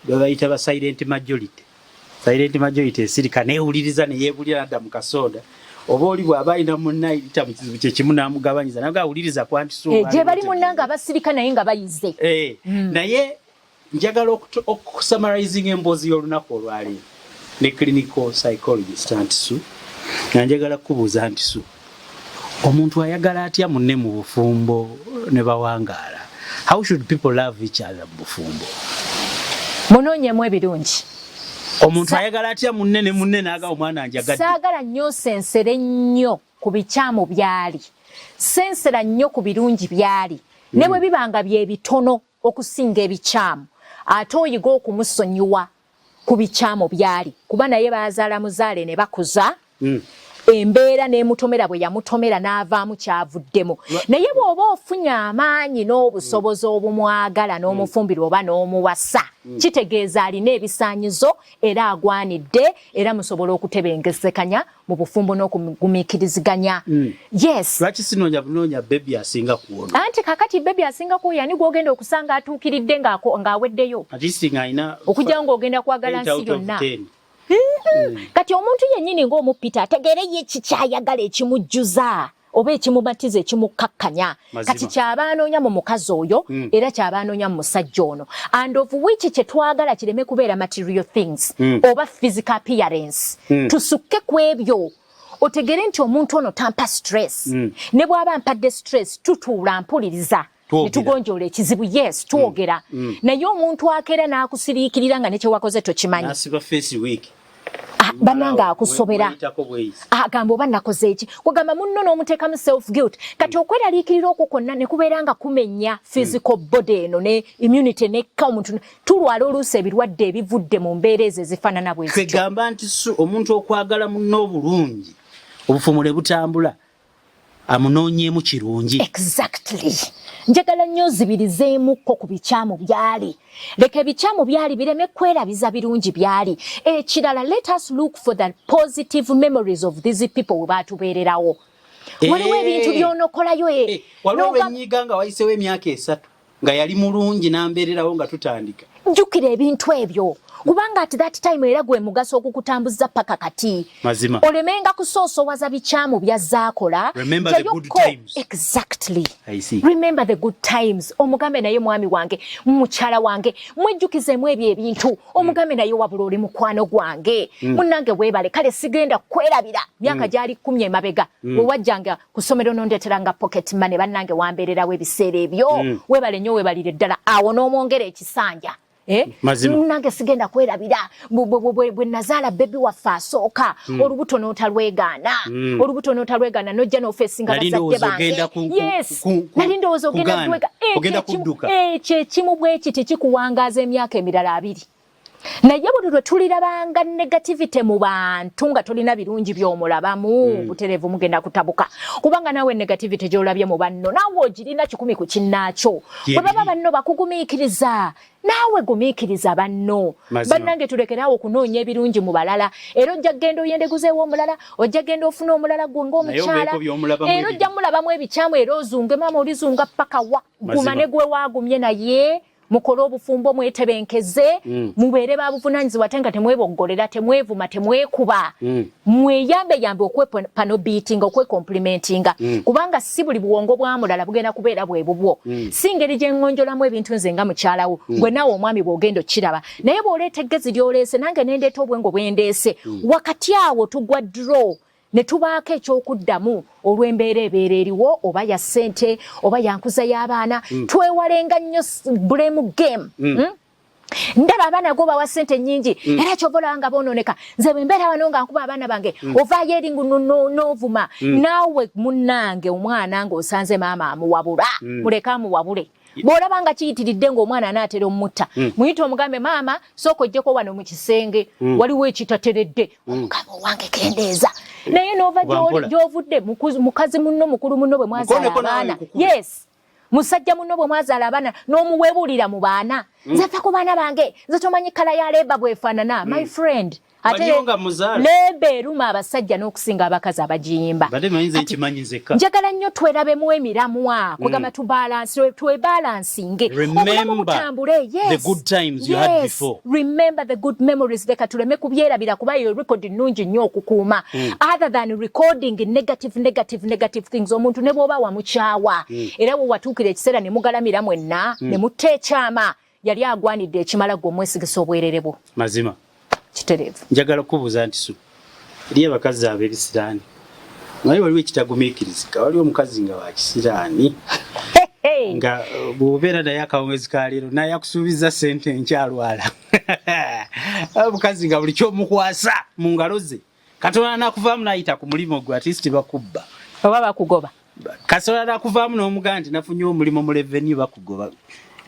babayita ba silent majority esirika neewuliriza neyeebulira nadda mu kasoda oba oli bw'aba alina munnaye yita mu kizibu kye kimu n'amugabanyiza naye awuliriza kwantisuuba gye bali munnanga abasirika naye nga bayize naye njagala okusummarizinga emboozi y'olunaku olwaleero ne clinical psychologist Antisu nga njagala kubuuza Antisu omuntu ayagala atya munne mu bufumbo ne bawangaala how should people love each other mu bufumbo munoonyemu ebirungi omuntu ayagala atya munne ne munne naaga omwana njagadde saagala nnyo sensere nnyo ku bikyamu byali sensera nnyo ku birungi byali ne bwe bibanga bye bitono okusinga ebikyamu ate oyiga okumusonyiwa ku bikyamu byali kuba naye bazaala muzaale ne bakuza embeera n'emutomera bwe yamutomera n'avaamu kyavuddemu naye bw'oba ofunye amaanyi n'obusobozi obumwagala n'omufumbirwa oba n'omuwasa kitegeeza alina ebisaanyizo era agwanidde era musobola okutebengesekanya mu bufumbo n'okugumiikiriziganya yes lwaki sinoonya bunoonya bebi asinga kuwona anti kakati bebi asinga kuwo yani gw'ogenda okusanga atuukiridde ng'aweddeyo okujjawo ng'ogenda kwagala nsi yonna kati omuntu yennyini ng'omuppita ategeere ye kikyayagala ekimujjuza oba ekimubatiza ekimukakkanya kati kyabaanoonya mu mukazi oyo era kyabaanoonya mu musajja ono and of which kye twagala kireme kubeera material things oba physical appearance tusukke ku ebyo otegere nti omuntu ono tampa stress ne bw'aba mpadde stress tutuula mpuliriza netugonjoola ekizibu yes twogera naye omuntu akeera n'akusiriikirira nga nekyewakoze tokimanyi bannange akusobera agamba oba nakoze eki kugamba munno n'omuteekamu self guilt kati okweraliikirira okwo kwonna ne kubeera nga kumenya physical body eno ne immunity nekka omuntu tulwala oluusi ebirwadde ebivudde mu mbeera ezo ezifaanana bwe zityo kwegamba nti omuntu okwagala munno obulungi obufumule butambula amunoonyeemu kirungi exactly njagala nnyo zibirizeemukko ku bikyamu byali leka ebikyamu byali bireme kwerabiza birungi byali ekirala let us look for the positive memories of these people we baatubeererawo waliwo ebintu by'onokolayo waliwo lwenyiga nga wayisewo emyaka 3 nga yali mulungi n'ambeererawo nga tutandika njukira ebintu ebyo kubanga at that time era gwe mugaso okukutambuza paka kati mazima olemenga kusoosowaza bikyamu byazaakola remember the good times exactly I see remember the good times omugambe naye mwami wange mukyala wange mwejjukizemu ebyo ebintu omugambe naye wabula oli mukwano gwange munnange weebale kale sigenda kwerabira myaka gyali 10 emabega wewajjanga ku ssomero nondeeteranga pocket money bannange wambeererawo ebiseera ebyo weebale nnyo weebalire ddala awo n'omwongera ekisanja nange sigenda kwerabira bwe nazaala bebi waffe asooka olubuto n'otalwegaana nojja n'ofeesinga bazadde bange nali ndowooza ogenda kudduka ekyo ekimu bwe kiti kikuwangaaza emyaka emirala 2 naye buli lwe tulirabanga negativity mu bantu nga tolina birungi by'omulabamu butereevu mugenda kutabuka kubanga naawe negativity gy'olabye mu banno naawe ogirina 10 ku kinnaakyo bwe baba banno bakugumiikiriza naawe gumiikiriza banno bannange tulekeraawo okunoonya ebirungi mu balala era ojja kgenda oyendeguzeewo omulala ojja kgenda ofuna omulala gwe ng'omukyala era ojja mulabamu ebikyamu era ozunge maama olizunga paka wa gumane gwe waagumye naye mukole obufumbo mwetebenkeze mubeere babuvunaanyizibwa ate nga temweboggolera temwevuma temwekuba mweyambeyambe okwepano beatinga okwecomplimentinga kubanga si buli buwongo bwa mulala bugenda kubeera bwe bubwo si ngeri gye ngonjolamu ebintu nze nga mukyalawo gwe naawe omwami bw'ogenda okiraba naye bw'oleeta eggezi ly'oleese nange nendeeta obwengo bwendeese wakati awo tugwa draw ne tubaako ekyokuddamu olw'embeera ebeera eriwo oba ya ssente oba yankuza y'abaana twewalenga nnyo blame game ndaba abaana go bawa ssente nnyingi era kyobola nga bonooneka nze bwe mbeera wano nga nkuba abaana bange ovaayo eri n'ovuma naawe munnange omwana ng'osanze maama amuwabula muleke amuwabule bw'olaba nga kiyitiridde ng'omwana anaatera omutta muyite omugambe maama sooka ojjeko wano mu kisenge waliwo ekitateredde omugambe owange kendeeza naye n'ova gy'ovudde mukazi munno mukulu munno bwe mwazaala abaana yes musajja munno bwe mwazaala abaana n'omuweebulira mu baana nze fa ku baana bange nze tomanyi kala ya leeba bwefaanana my friend ate leeba eruma abasajja n'okusinga abakazi abagiyimba njagala nnyo twerabemu emiramwa kwegamba twebalansinge obulamu butambule remember the good memories leka tuleme kubyerabira kuba yo record nnungi nnyo okukuuma other than recording negative things omuntu ne bw'oba wamukyawa era bwe watuukira ekiseera ne mugalamira mwenna ne mutta ekyama yali agwanidde ekimala gwe omwesigisa obwerere bwo mazima kiterevu njagala kubuuza nti eri abakazi ab'ebisiraani naye waliwo ekitagumiikirizika waliwo omukazi nga wa kisiraani nga bw'obeera naye akawungeezi ka leero naye akusuubiza ssente nkyalwala omukazi nga buli kyomukwasa mu ngalo ze Katonda nakuvaamu n'ayita ku mulimu gwe at least bakubba oba bakugoba Katonda nakuvaamu n'omugaa nti nafunye omulimu mu revenue bakugoba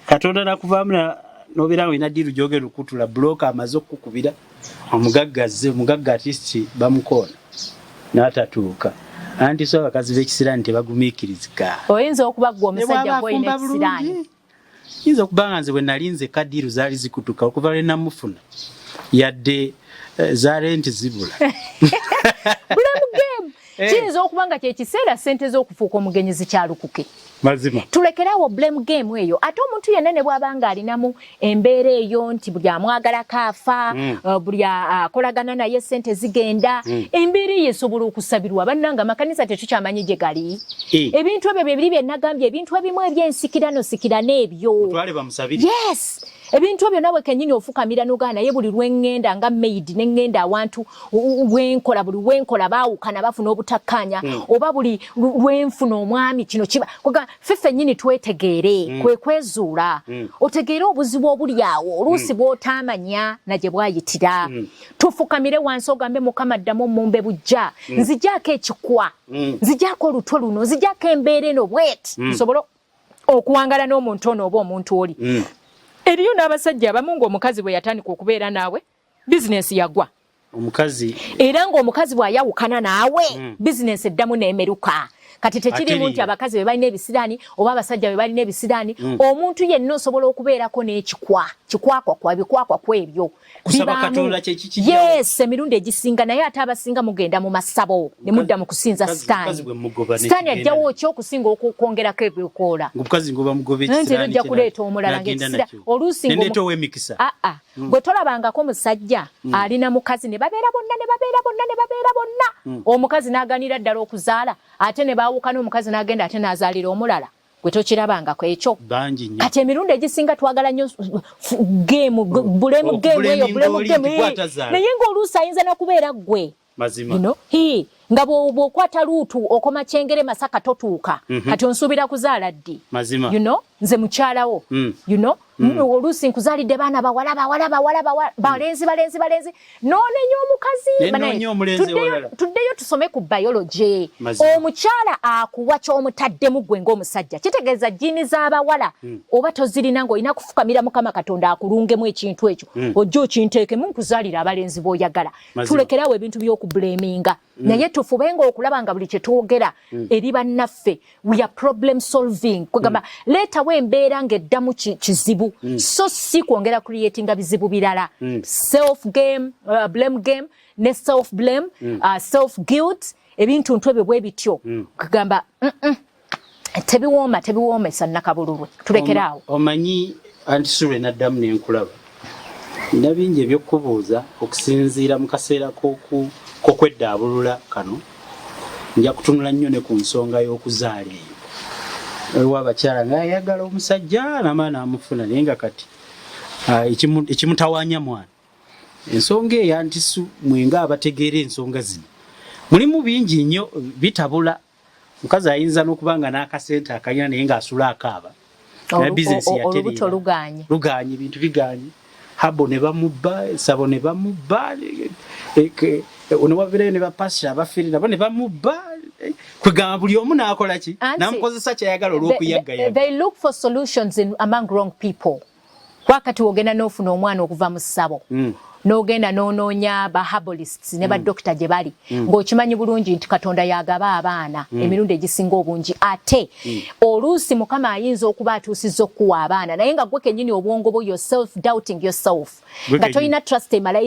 Katonda nakuvaamu nobeera olina ddiiru gyogera okutula bulooka amaze okukubira omugagga artist bamukoona n'atatuuka anti so abakazi b'ekisiraani tebagumiikirizika oyinza okuba gwe omusajja gw'olina ekisiraani yinza okuba nga nze bwe nalinze kaddiiru zaali zikutuka okuva lwe namufuna yadde zaale nti zibula bulemu game kiyinza okuba nga kyekiseera ssente z'okufuuka omugenyi zikyalukuke mazima tulekerawo blame game eyo ate omuntu yenna ne bw'aba nga alinamu embeera eyo nti buli amwagala kaafa buli akolagana naye ssente zigenda embeera eyo esobola okusabirwa bannanga amakanisa tetukyamanyi gye gali ebintu ebyo bibiri bye nagambye ebintu ebimu eby'ensikirano n'ebyo yes ebintu ebyo nawe kennyini ofukamira n'ogaa naye buli lw'eŋŋenda nga maid ne ŋŋenda awantu buli lwenkola baawukana bafuna obutakkaanya oba buli lwenfuna omwami kino kiba ffeffe nnyini twetegeere kwezuula otegeere obuzibu obuli awo oluusi bw'otaamanya na gye bwayitira tufukamire wansi ogambe mukama ddamu mumbe bujja nzijaako ekikwa nzijaako olutwe luno nzijaako embeera eno bweti nsobole okuwangala n'omuntu ono oba omuntu oli eriyo n'abasajja abamu ng'omukazi bwe yatandika okubeera naawe bizinensi yagwa omukazi era ng'omukazi bw'ayawukana naawe bizinensi eddamu n'emeruka kati tekirimu nti abakazi be balina ebisiraani oba abasajja be balina ebisiraani omuntu yenna osobola okubeerako bikwakwa kwebyo yes emirundi egisinga naye ate abasinga mugenda mu masabo ne mudda mu kusinza sitaani ajjawo ki okusinga okwongerako ebyokoola nti ojja kuleeta omulala oluusi bwe tolabangako musajja alina mukazi ne babeera bonna omukazi n'aganira ddala okuzaala ate ne baawukana omukazi n'agenda ate n'azaalira omulala gwe tokirabangako ekyo kati emirundi egisinga twagala nnyo bulemu naye ng'oluusi ayinza n'okubeera ggwe nga bw'okwata luutu okoma Kyengere Masaka totuuka kati onsuubira kuzaala ddi nze mukyalawo oluusi nkuzaalidde baana bawala balenzi noonenya omukazi tuddeyo tusome ku biology omukyala akuwa ky'omutaddemu gwe ng'omusajja kitegeeza jjiini z'abawala oba tozirina ng'olina kufukamira Mukama Katonda akulungemu ekintu ekyo ojja okinteekemu nkuzaalira abalenzi b'oyagala tulekerawo ebintu by'okubulaminga naye tufubenga okulaba nga buli kye twogera eri bannaffe we are problem solving kugamba leetawo embeera ng'eddamu kizibu so si kwongera creatinga bizibu birala self game blame game ne self blame self guilt ebintu ntwebyo bwe bityo kugamba tebiwoomesa nnakabululwe tulekeraawo omanyi anti sure naddamu nenkulaba nabingi ebyokubuuza okusinziira mu kaseera k'okweddaabulula kano nja kutunula nnyo ne ku nsonga y'okuzaala eyo waliwo abakyala ng'ayagala omusajja n'amaana amufuna naye nga kati ekimutawaanya mwana ensonga eyo antisu mwenga abategeera ensonga zino mulimu bingi nnyo bitabula mukazi ayinza n'okuba nga n'akasente akanyana naye ng'asula akaaba bizinesi yatereera luganye ebintu biganye habo ne bamubba sabo ne bamubba onowavire ne bapasha abafiri nabo ne bamubba kwegamba buli omu n'akola ki namukozesa kyayagala olw'okuyaggayaga. They look for solutions among wrong people. Wakati wogenda n'ofuna omwana okuva mu ssabo n'ogenda n'onoonya ba herbalists ne ba doctor gye bali ng'okimanyi bulungi nti Katonda yagaba abaana emirundi egisinga obungi ate oluusi Mukama ayinza okuba atuusizza okuwa abaana naye nga gwe kennyini obwongo bwo yourself doubting yourself nga tolina trust emala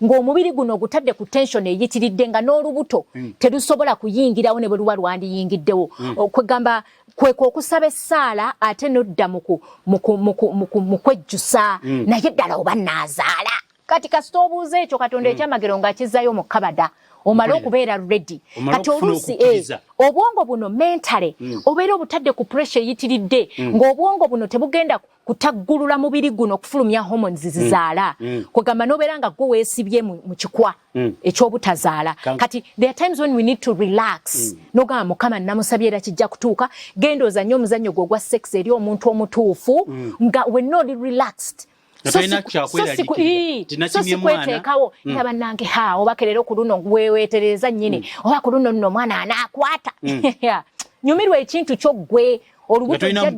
ng'omubiri guno ogutadde ku tension eyitiridde nga n'olubuto terusobola kuyingirawo ne bwe luba lwandiyingiddewo kwegamba kweko okusaba essaala ate n'odda mu kwejjusa naye ddala oba naazaala kati kasita obuuza ekyo Katonda ekyamagero ng'akizzayo mu kabada omala okubeera ready kati oluusi obwongo buno mentale obeera obutadde ku pressure eyitiridde ng'obwongo buno tebugenda kutaggulula mubiri guno okufulumya hormones zizaala kwegamba n'obeera nga gwe weesibye mu kikwa eky'obutazaala kati there are times when we need to relax n'ogamba Mukama namusabye era kijja kutuuka genda ozanye omuzannyo gwe ogwa sex eri omuntu omutuufu nga we're not relaxed. So sikweteekawo nga bannange oba kerero ku luno weeweetereza nnyini oba ku luno nno omwana anaakwata nyumirwa ekintu kyo gwe olubuto ojja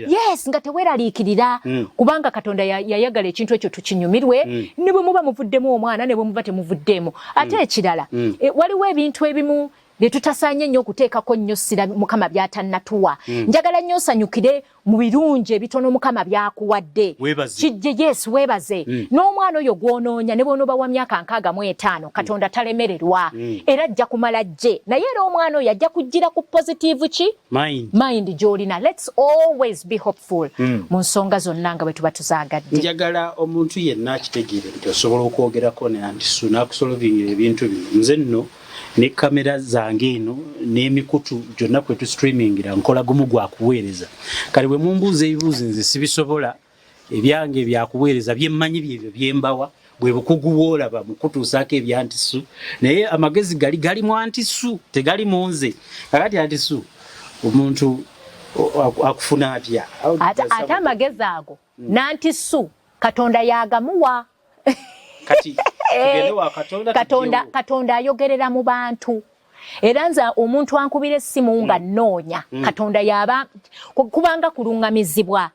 yes nga teweeraliikirira kubanga Katonda yayagala ekintu ekyo tukinyumirwe ne bwe muba muvuddemu omwana ne bwe muba temuvuddeemu ate ekirala waliwo ebintu ebimu bye tutasaanye nnyo okuteekako nnyo ssira Mukama by'atannatuwa njagala nnyo osanyukire mu birungi ebitono Mukama byakuwadde kijje yes weebaze n'omwana oyo gw'onoonya ne bw'onooba wa myaka 65 Katonda talemererwa era ajja kumala gye naye era omwana oyo ajja kujjira ku positive ki mind gy'olina. Let's always be hopeful mu nsonga zonna nga bwe tuba tuzaagadde. Njagala omuntu yenna akitegeere nti osobola okwogerako ne Aunty n'akusolvingira ebintu bino nze nno ne kamera zange eno n'emikutu gyonna kwe tu streamingira nkola gumu gwa kuweereza kale bwe mumbuuza ebibuuzo nze sibisobola ebyange byakuweereza byemmanyi byebyo byembawa bwe bukugu woolaba mukutuusaako ebya Aunty Su naye amagezi gali mu Aunty Su tegali mu nze kakati Aunty Su omuntu akufuna atya ate amagezi ago n'Aunty Su Katonda yagamuwa kati Katonda ayogerera mu bantu era nze omuntu ankubira essimu nga nnoonya Katonda yaba kubanga kulungamizibwa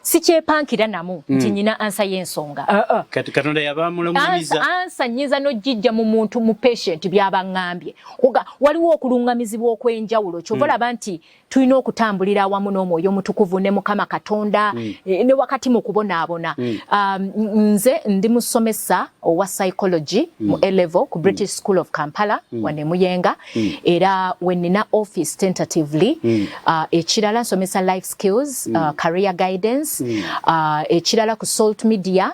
si kyepankira namu nti nyina ansa y'ensonga kati Katonda yaba mulungamiza ansa nyiza n'ojjijja mu muntu mu patient by'abaŋŋambye waliwo okulungamizibwa okw'enjawulo kyova olaba nti tulina okutambulira awamu n'omwoyo omutukuvu ne Mukama Katonda ne wakati mu kubonaabona nze ndi musomesa owa psychology mu A-level ku British School of Kampala wane Muyenga era wenina office tentatively ekirala nsomesa life skills career guidance ekirala ku Salt Media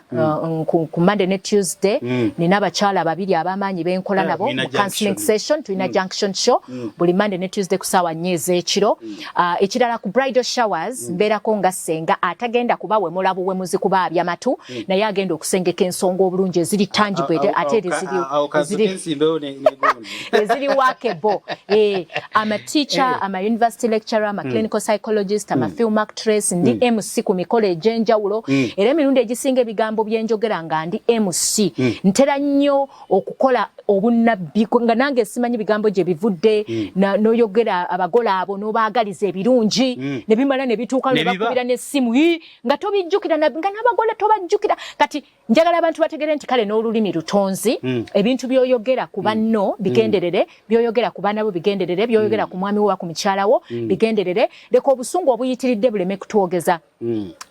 ku Monday ne Tuesday nina abakyala babiri ab'amaanyi benkola nabo mu counseling session tulina junction show buli Monday ne Tuesday ku ssaawa 4 ez'ekiro ekirala ku bridal showers mbeerako nga ssenga atagenda kuba we mulabu we muzikuba abyamatu naye agenda okusengeka ensonga obulungi eziri tangible ate eziri workable I'm a teacher I'm a university lecturer I'm a clinical psychologist I'm a film actress ndi M.I.S.O ku mikolo egy'enjawulo era emirundi egisinga ebigambo byenjogera nga ndi M.i.S.O ntera nnyo okukola obunnabbi nga nange simanyi bigambo gye bivudde n'oyogera abagole abo n'obaagaliza ebirungi ne bimala ne bituuka ne bakubira n'essimu nga tobijjukira nga n'abagole tobajjukira kati njagala abantu bategere nti kale n'olulimi lutonzi ebintu by'oyogera ku banno bigenderere by'oyogera ku baana bo bigenderere by'oyogera ku mwami wo ku mukyala wo bigenderere leka obusungu obuyitiridde buleme kutwogeza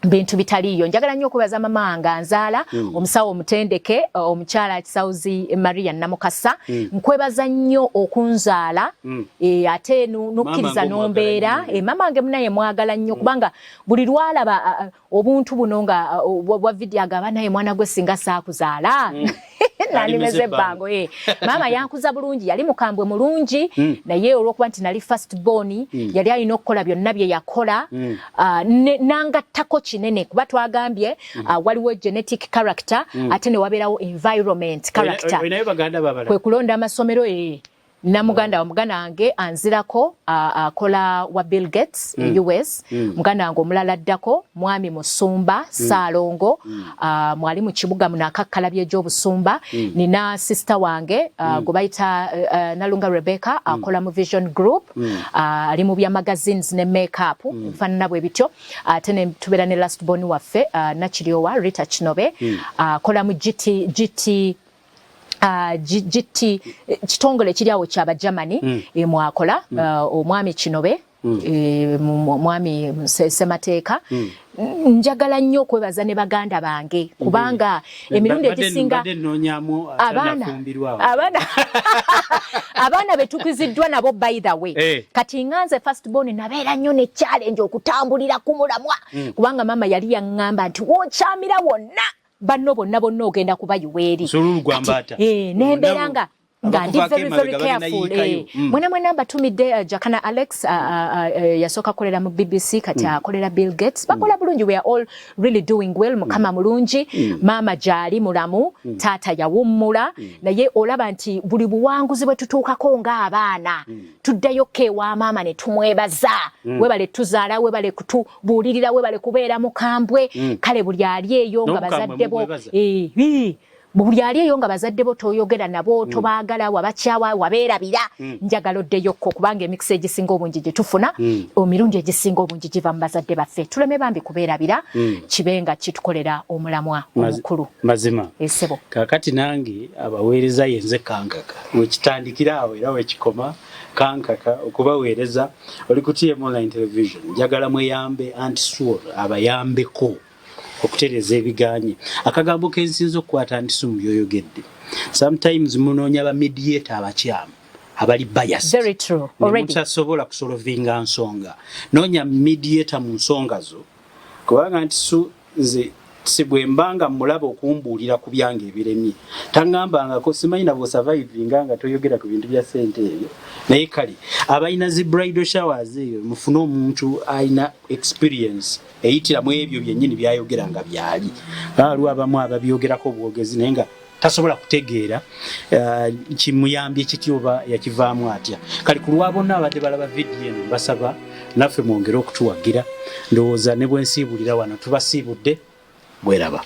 bintu bitaliiyo. Njagala nnyo okubaza mama wange anzaala omusawo omutendeke omukyala Kisawuzi Maria Namukasa nkwebaza nnyo okunzaala ate n'okkiriza n'ombeera mama wange munaye mwagala nnyo kubanga buli lwalaba obuntu buno nga bwa video agaba naye mwana gwe singa saakuzaala nalimeze ebbango mama yankuza bulungi yali mukambwe mulungi naye olw'okuba nti nali first born yali alina okukola byonna bye yakola nangattako kinene kuba twagambye waliwo genetic character ate ne wabeerawo environment character kwe kulonda amasomero na muganda wange anzirako akola wa Bill Gates US muganda wange omulala addako mwami Musumba Saalongo mwali mu kibuga munakakkalabye egy'obusumba nina sister wange gwe bayita Nalunga Rebecca akola mu Vision Group ali mu bya magazines ne makeup nfanana bwe bityo ate ne tubeera ne last born waffe Nakiryowa Rita Kinobe akola mu GT kitongole kiriawo kyaba Germany mwakola omwami Kinobe mwami Semateeka njagala nnyo okwebaza ne baganda bange kubanga emirundi egisinga abaana betukiziddwa nabo by the way kati nganze first born nabeera nnyo ne challenge okutambulira ku mulamwa kubanga mama yali yaŋŋamba nti wokyamira wonna banno bonna ogenda kuba yuweeri nembeeranga nga ndi very careful mwena namba tumidde Jakana Alex yasooka kolera mu BBC kati akolera Bill Gates bakola bulungi we are all really doing well mukama mulungi mama jali mulamu tata yawummula naye olaba nti buli buwanguzi bwe tutuukako ng'abaana tuddayo kewa mama ne tumwebaza webale tuzaala webale kutubuulirira webale kubeera mukambwe kale buli ali eyo nga bazadde bo buli ali eyo nga bazadde bo toyogera nabo tobaagala wabakyawa wabeerabira njagala oddeyokko kubanga emikisa egisinga obungi gye tufuna emirundi egisinga obungi giva mu bazadde baffe tuleme bambi kubeerabira kibenga kitukolera omulamwa omukulu mazima esebo kakati nange abaweereza yenze kankaka wekitandikira awo era wekikoma kankaka okubaweereza oli ku TMO online television njagala mweyambe Aunty abayambeko okutereza ebiganye akagambo kensinzo okukwata Aunty yoyogedde sometimes munoonya ba mediator abakyamu abali biased very true already mutasobola kusolvinga nsonga noonya mediator mu nsonga zo kubanga Aunty nze sibwembanga mulaba okumbuulira ku byange ebiremye tangambanga ko simanyi nabo survivinga nga toyogera ku bintu bya sente ebyo naye kale abayina zi bridal showers eyo mufuna omuntu ayina experience eyitira mu ebyo byennyini byayogeranga byali waliwo abamu ababyogerako obwogezi naye nga tasobola kutegeera kimuyambye kiti oba yakivaamu atya kale ku lwa bonna abadde balaba vidiyo eno mbasaba naffe mwongere okutuwagira ndowooza ne bwensiibulira wano tubasiibudde bweraba